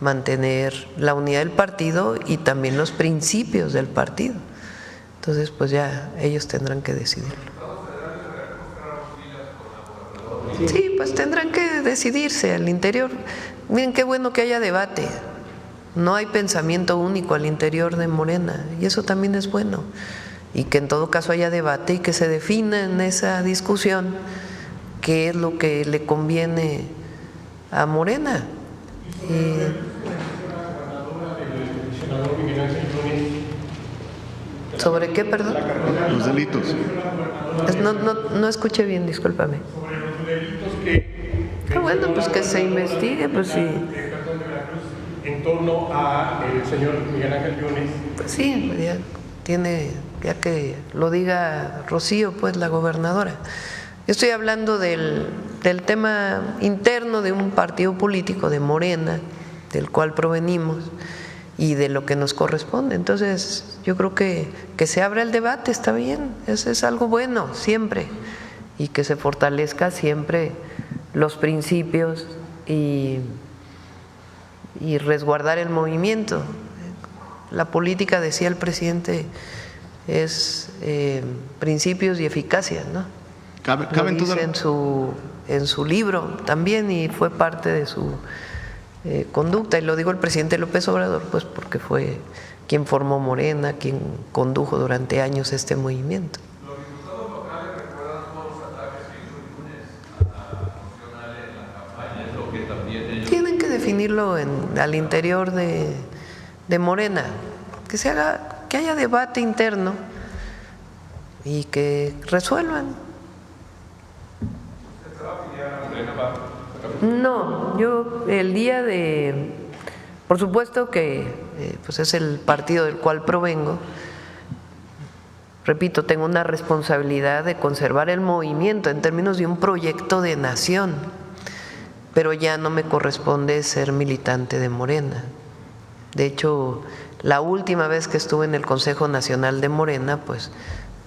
S1: mantener la unidad del partido y también los principios del partido. Entonces, pues ya ellos tendrán que decidirlo. Sí, pues tendrán que decidirse al interior. Miren qué bueno que haya debate. No hay pensamiento único al interior de Morena y eso también es bueno. Y que en todo caso haya debate y que se defina en esa discusión qué es lo que le conviene a Morena. ¿Sobre qué, perdón?
S8: Los delitos.
S1: No escuché bien, discúlpame.
S9: Sobre los delitos que…
S1: Bueno, pues que se investigue, pues sí.
S9: En torno al señor Miguel Ángel Yunes.
S1: Pues sí, ya que lo diga Rocío, pues la gobernadora. Yo estoy hablando del tema interno de un partido político de Morena, del cual provenimos, y de lo que nos corresponde. Entonces, yo creo que se abra el debate, está bien, eso es algo bueno, siempre, y que se fortalezca siempre los principios y resguardar el movimiento. La política, decía el presidente, es principios y eficacia, ¿no? Lo dice en su libro también y fue parte de su conducta, y lo digo el presidente López Obrador, pues porque fue quien formó Morena, quien condujo durante años este movimiento.
S10: Los diputados locales recuerdan todos los ataques que hizo Yunes a funcionarios en la campaña, es lo que también ellos…
S1: Tienen que definirlo al interior de Morena, que haya debate interno y que resuelvan. No, yo el día por supuesto que pues es el partido del cual provengo, repito, tengo una responsabilidad de conservar el movimiento en términos de un proyecto de nación, pero ya no me corresponde ser militante de Morena. De hecho, la última vez que estuve en el Consejo Nacional de Morena, pues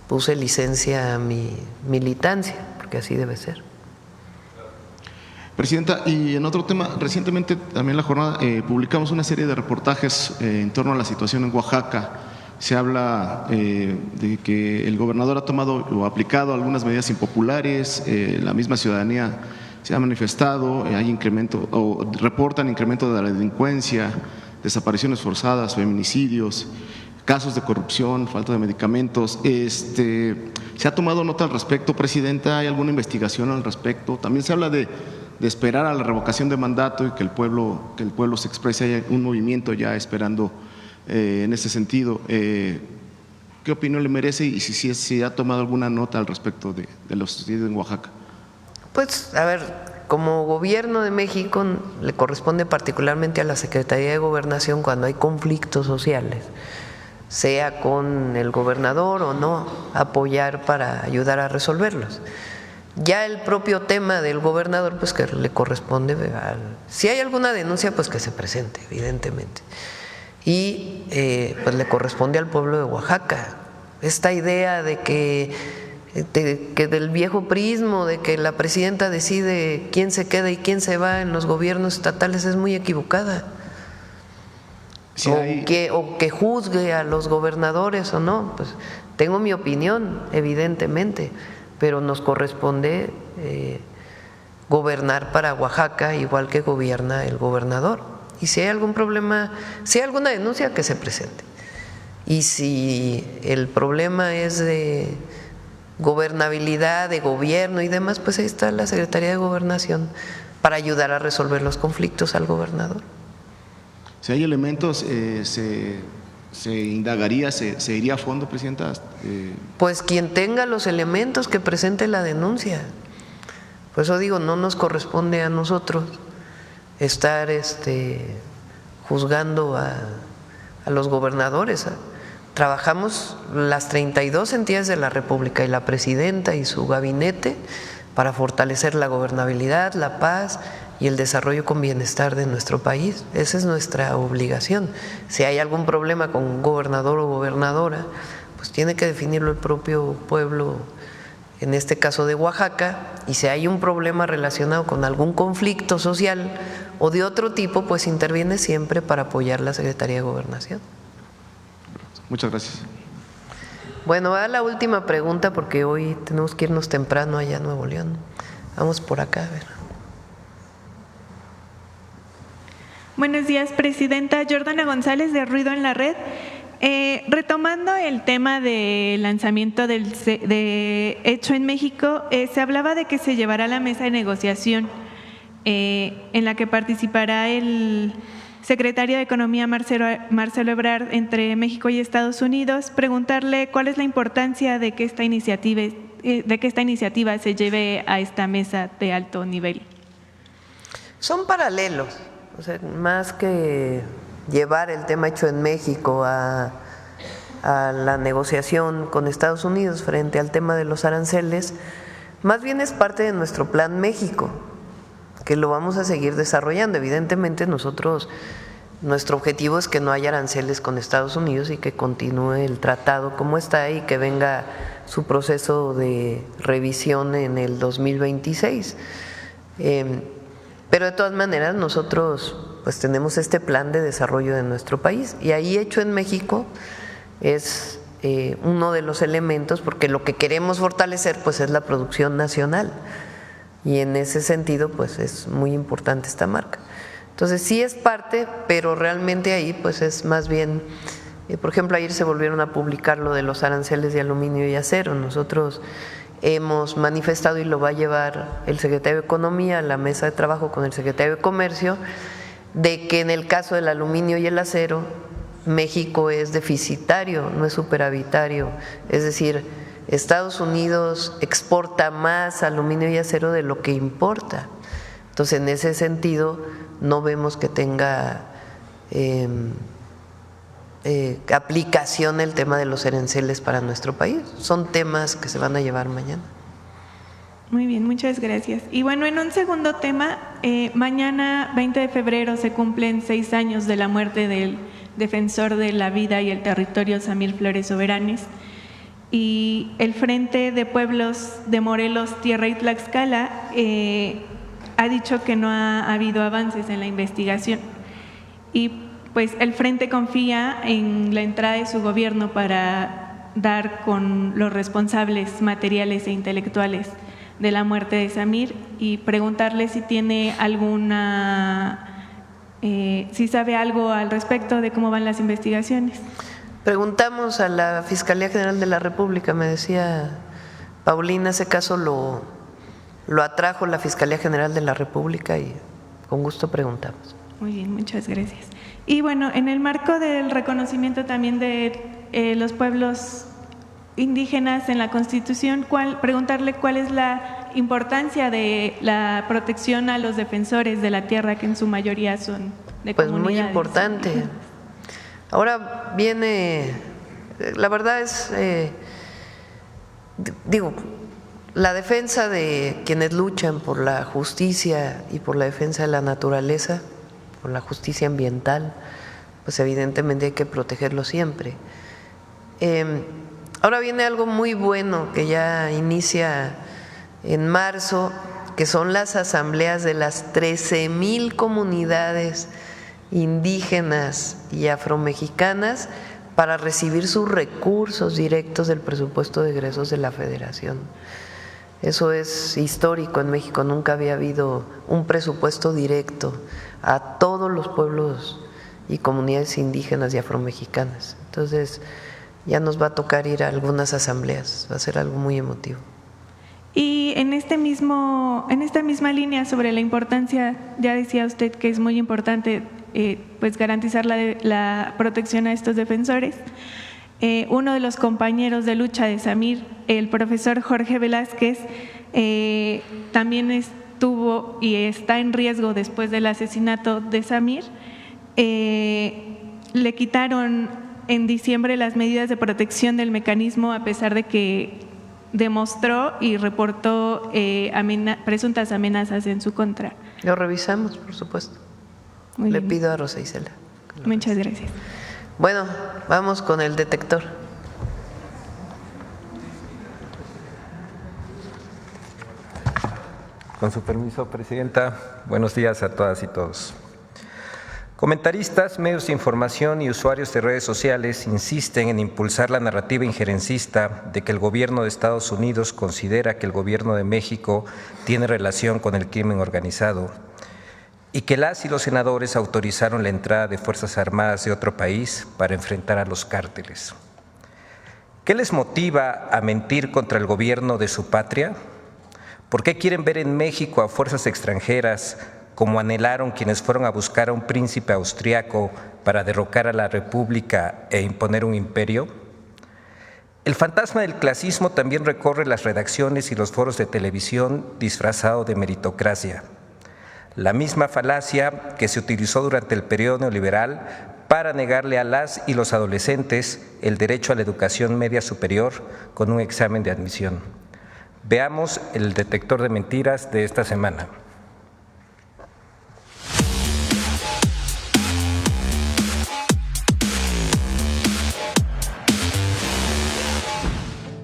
S1: puse licencia a mi militancia, porque así debe ser.
S8: Presidenta, y en otro tema, recientemente también en la jornada publicamos una serie de reportajes en torno a la situación en Oaxaca. Se habla de que el gobernador ha tomado o aplicado algunas medidas impopulares, la misma ciudadanía se ha manifestado, hay incremento o reportan incremento de la delincuencia, desapariciones forzadas, feminicidios, casos de corrupción, falta de medicamentos. ¿Se ha tomado nota al respecto, Presidenta? ¿Hay alguna investigación al respecto? También se habla de esperar a la revocación de mandato y que el pueblo se exprese. Hay un movimiento ya esperando en ese sentido. ¿Qué opinión le merece y si ha tomado alguna nota al respecto de lo sucedido en Oaxaca?
S1: Pues, a ver, como gobierno de México le corresponde particularmente a la Secretaría de Gobernación cuando hay conflictos sociales, sea con el gobernador o no, apoyar para ayudar a resolverlos. Ya el propio tema del gobernador, pues que le corresponde, si hay alguna denuncia, pues que se presente, evidentemente. Y pues le corresponde al pueblo de Oaxaca. Esta idea de que del viejo prismo, de que la presidenta decide quién se queda y quién se va en los gobiernos estatales es muy equivocada. Sí, o que juzgue a los gobernadores o no, pues tengo mi opinión, evidentemente, pero nos corresponde gobernar para Oaxaca igual que gobierna el gobernador. Y si hay algún problema, si hay alguna denuncia, que se presente. Y si el problema es de gobernabilidad, de gobierno y demás, pues ahí está la Secretaría de Gobernación para ayudar a resolver los conflictos al gobernador.
S8: Si hay elementos, se indagaría, se iría a fondo, Presidenta.
S1: Pues quien tenga los elementos que presente la denuncia. Por eso digo, no nos corresponde a nosotros estar juzgando a los gobernadores. Trabajamos las 32 entidades de la República y la presidenta y su gabinete para fortalecer la gobernabilidad, la paz y el desarrollo con bienestar de nuestro país. Esa es nuestra obligación. Si hay algún problema con un gobernador o gobernadora, pues tiene que definirlo el propio pueblo, en este caso de Oaxaca, y si hay un problema relacionado con algún conflicto social o de otro tipo, pues interviene siempre para apoyar la Secretaría de Gobernación.
S8: Muchas gracias.
S1: Bueno, va la última pregunta porque hoy tenemos que irnos temprano allá a Nuevo León. Vamos por acá, a ver.
S11: Buenos días, Presidenta. Jordana González, de Ruido en la Red. Retomando el tema del lanzamiento de Hecho en México, se hablaba de que se llevará a la mesa de negociación en la que participará el secretario de Economía Marcelo Ebrard entre México y Estados Unidos. Preguntarle cuál es la importancia de que esta iniciativa se lleve a esta mesa de alto nivel.
S1: Son paralelos, o sea, más que llevar el tema Hecho en México a la negociación con Estados Unidos frente al tema de los aranceles, más bien es parte de nuestro Plan México, que lo vamos a seguir desarrollando. Evidentemente nuestro objetivo es que no haya aranceles con Estados Unidos y que continúe el tratado como está y que venga su proceso de revisión en el 2026. Pero de todas maneras nosotros pues tenemos este plan de desarrollo de nuestro país y ahí Hecho en México es uno de los elementos, porque lo que queremos fortalecer pues es la producción nacional y en ese sentido pues es muy importante esta marca. Entonces sí es parte, pero realmente ahí pues es más bien, por ejemplo, ayer se volvieron a publicar lo de los aranceles de aluminio y acero. Nosotros hemos manifestado y lo va a llevar el secretario de Economía a la mesa de trabajo con el secretario de Comercio, de que en el caso del aluminio y el acero, México es deficitario, no es superavitario, es decir, Estados Unidos exporta más aluminio y acero de lo que importa. Entonces, en ese sentido, no vemos que tenga aplicación el tema de los aranceles para nuestro país. Son temas que se van a llevar mañana.
S11: Muy bien, muchas gracias. Y bueno, en un segundo tema, mañana 20 de febrero se cumplen 6 años de la muerte del defensor de la vida y el territorio Samir Flores Soberanes, y el Frente de Pueblos de Morelos, Tierra y Tlaxcala ha dicho que no ha habido avances en la investigación y pues el Frente confía en la entrada de su gobierno para dar con los responsables materiales e intelectuales de la muerte de Samir y preguntarle si tiene si sabe algo al respecto de cómo van las investigaciones.
S1: Preguntamos a la Fiscalía General de la República, me decía Paulina, ese caso lo atrajo la Fiscalía General de la República y con gusto preguntamos.
S11: Muy bien, muchas gracias. Y bueno, en el marco del reconocimiento también de los pueblos indígenas en la Constitución, preguntarle cuál es la importancia de la protección a los defensores de la tierra, que en su mayoría son de
S1: pues
S11: comunidades.
S1: Muy importante. Ahora viene, la verdad es, la defensa de quienes luchan por la justicia y por la defensa de la naturaleza, por la justicia ambiental, pues evidentemente hay que protegerlo siempre. Ahora viene algo muy bueno que ya inicia en marzo, que son las asambleas de las 13,000 comunidades indígenas y afromexicanas para recibir sus recursos directos del presupuesto de egresos de la Federación. Eso es histórico en México, nunca había habido un presupuesto directo a todos los pueblos y comunidades indígenas y afromexicanas. Entonces ya nos va a tocar ir a algunas asambleas, va a ser algo muy emotivo.
S11: Y en esta misma línea sobre la importancia, ya decía usted que es muy importante pues garantizar la protección a estos defensores. Uno de los compañeros de lucha de Samir, el profesor Jorge Velázquez, también estuvo y está en riesgo después del asesinato de Samir. Le quitaron en diciembre las medidas de protección del mecanismo, a pesar de que demostró y reportó presuntas amenazas en su contra.
S1: Lo revisamos, por supuesto. Le pido a Rosa Isela.
S11: Muchas gracias.
S1: Bueno, vamos con el detector.
S12: Con su permiso, Presidenta, buenos días a todas y todos. Comentaristas, medios de información y usuarios de redes sociales insisten en impulsar la narrativa injerencista de que el gobierno de Estados Unidos considera que el gobierno de México tiene relación con el crimen organizado y que las y los senadores autorizaron la entrada de fuerzas armadas de otro país para enfrentar a los cárteles. ¿Qué les motiva a mentir contra el gobierno de su patria? ¿Por qué quieren ver en México a fuerzas extranjeras como anhelaron quienes fueron a buscar a un príncipe austriaco para derrocar a la República e imponer un imperio? El fantasma del clasismo también recorre las redacciones y los foros de televisión disfrazado de meritocracia. La misma falacia que se utilizó durante el periodo neoliberal para negarle a las y los adolescentes el derecho a la educación media superior con un examen de admisión. Veamos el detector de mentiras de esta semana.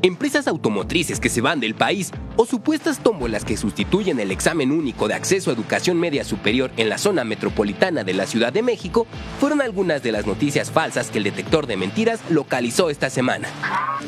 S13: Empresas automotrices que se van del país o supuestas tómbolas que sustituyen el examen único de acceso a educación media superior en la zona metropolitana de la Ciudad de México fueron algunas de las noticias falsas que el detector de mentiras localizó esta semana.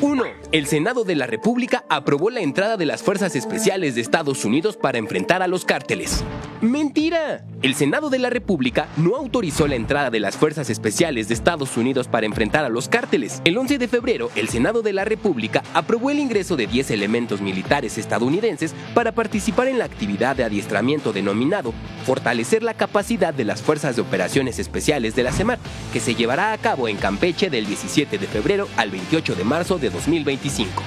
S13: 1. El Senado de la República aprobó la entrada de las Fuerzas Especiales de Estados Unidos para enfrentar a los cárteles. ¡Mentira! El Senado de la República no autorizó la entrada de las Fuerzas Especiales de Estados Unidos para enfrentar a los cárteles. El 11 de febrero, el Senado de la República aprobó el ingreso de 10 elementos militares estadounidenses para participar en la actividad de adiestramiento denominado Fortalecer la capacidad de las Fuerzas de Operaciones Especiales de la SEMAR, que se llevará a cabo en Campeche del 17 de febrero al 28 de marzo de 2025.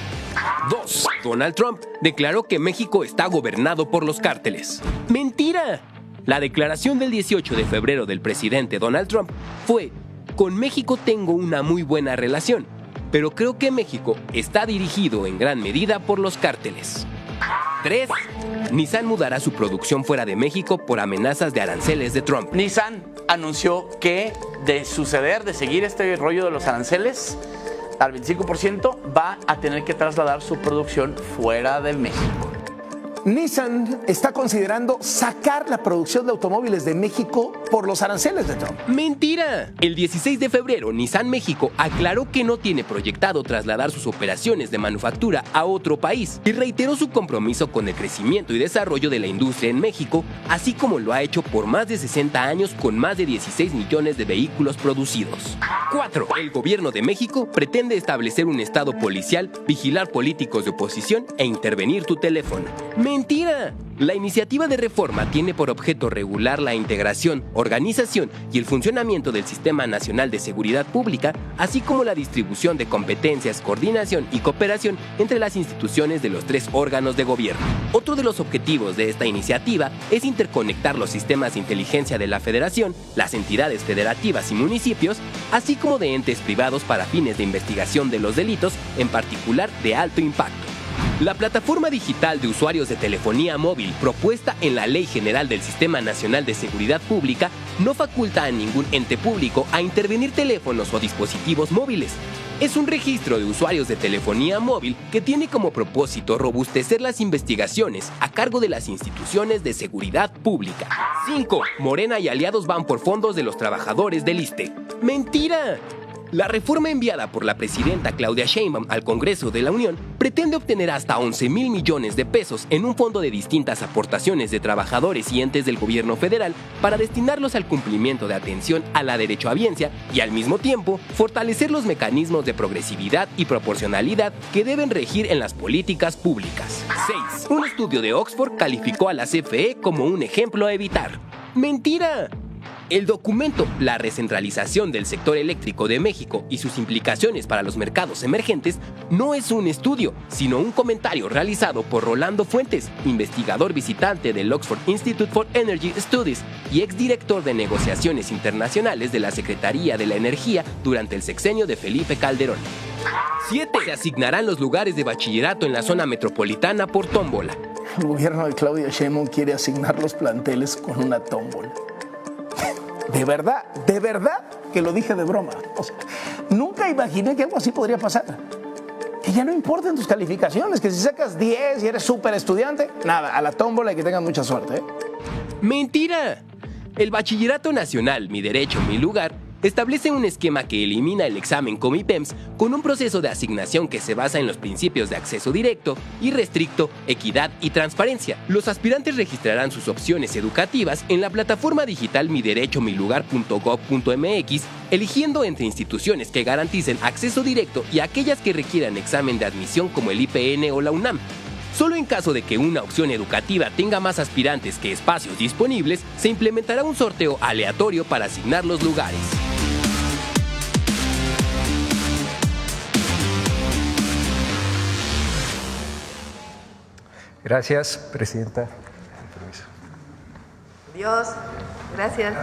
S13: 2. Donald Trump declaró que México está gobernado por los cárteles. ¡Mentira! La declaración del 18 de febrero del presidente Donald Trump fue: con México tengo una muy buena relación, pero creo que México está dirigido en gran medida por los cárteles. 3. Nissan mudará su producción fuera de México por amenazas de aranceles de Trump.
S14: Nissan anunció que de suceder, de seguir este rollo de los aranceles al 25%, va a tener que trasladar su producción fuera de México.
S15: Nissan está considerando sacar la producción de automóviles de México por los aranceles de Trump.
S13: ¡Mentira! El 16 de febrero, Nissan México aclaró que no tiene proyectado trasladar sus operaciones de manufactura a otro país y reiteró su compromiso con el crecimiento y desarrollo de la industria en México, así como lo ha hecho por más de 60 años con más de 16 millones de vehículos producidos. 4. El gobierno de México pretende establecer un estado policial, vigilar políticos de oposición e intervenir tu teléfono. ¡Mentira! La iniciativa de reforma tiene por objeto regular la integración, organización y el funcionamiento del Sistema Nacional de Seguridad Pública, así como la distribución de competencias, coordinación y cooperación entre las instituciones de los 3 órganos de gobierno. Otro de los objetivos de esta iniciativa es interconectar los sistemas de inteligencia de la Federación, las entidades federativas y municipios, así como de entes privados para fines de investigación de los delitos, en particular de alto impacto. La plataforma digital de usuarios de telefonía móvil propuesta en la Ley General del Sistema Nacional de Seguridad Pública no faculta a ningún ente público a intervenir teléfonos o dispositivos móviles. Es un registro de usuarios de telefonía móvil que tiene como propósito robustecer las investigaciones a cargo de las instituciones de seguridad pública. 5. Morena y aliados van por fondos de los trabajadores del ISSSTE. ¡Mentira! La reforma enviada por la presidenta Claudia Sheinbaum al Congreso de la Unión pretende obtener hasta 11,000 millones de pesos en un fondo de distintas aportaciones de trabajadores y entes del gobierno federal para destinarlos al cumplimiento de atención a la derechohabiencia y al mismo tiempo fortalecer los mecanismos de progresividad y proporcionalidad que deben regir en las políticas públicas. 6. Un estudio de Oxford calificó a la CFE como un ejemplo a evitar. ¡Mentira! El documento La recentralización del sector eléctrico de México y sus implicaciones para los mercados emergentes no es un estudio, sino un comentario realizado por Rolando Fuentes, investigador visitante del Oxford Institute for Energy Studies y exdirector de negociaciones internacionales de la Secretaría de la Energía durante el sexenio de Felipe Calderón. 7. Se asignarán los lugares de bachillerato en la zona metropolitana por tómbola.
S15: El gobierno de Claudia Sheinbaum quiere asignar los planteles con una tómbola. De verdad que lo dije de broma. O sea, nunca imaginé que algo así podría pasar. Que ya no importan tus calificaciones, que si sacas 10 y eres súper estudiante, nada, a la tómbola y que tengan mucha suerte, ¿eh?
S13: ¡Mentira! El Bachillerato Nacional, Mi Derecho, Mi Lugar, establece un esquema que elimina el examen Comipems con un proceso de asignación que se basa en los principios de acceso directo, irrestricto, equidad y transparencia. Los aspirantes registrarán sus opciones educativas en la plataforma digital miderechomilugar.gov.mx, eligiendo entre instituciones que garanticen acceso directo y aquellas que requieran examen de admisión como el IPN o la UNAM. Solo en caso de que una opción educativa tenga más aspirantes que espacios disponibles, se implementará un sorteo aleatorio para asignar los lugares.
S12: Gracias, Presidenta.
S1: Adiós. Gracias.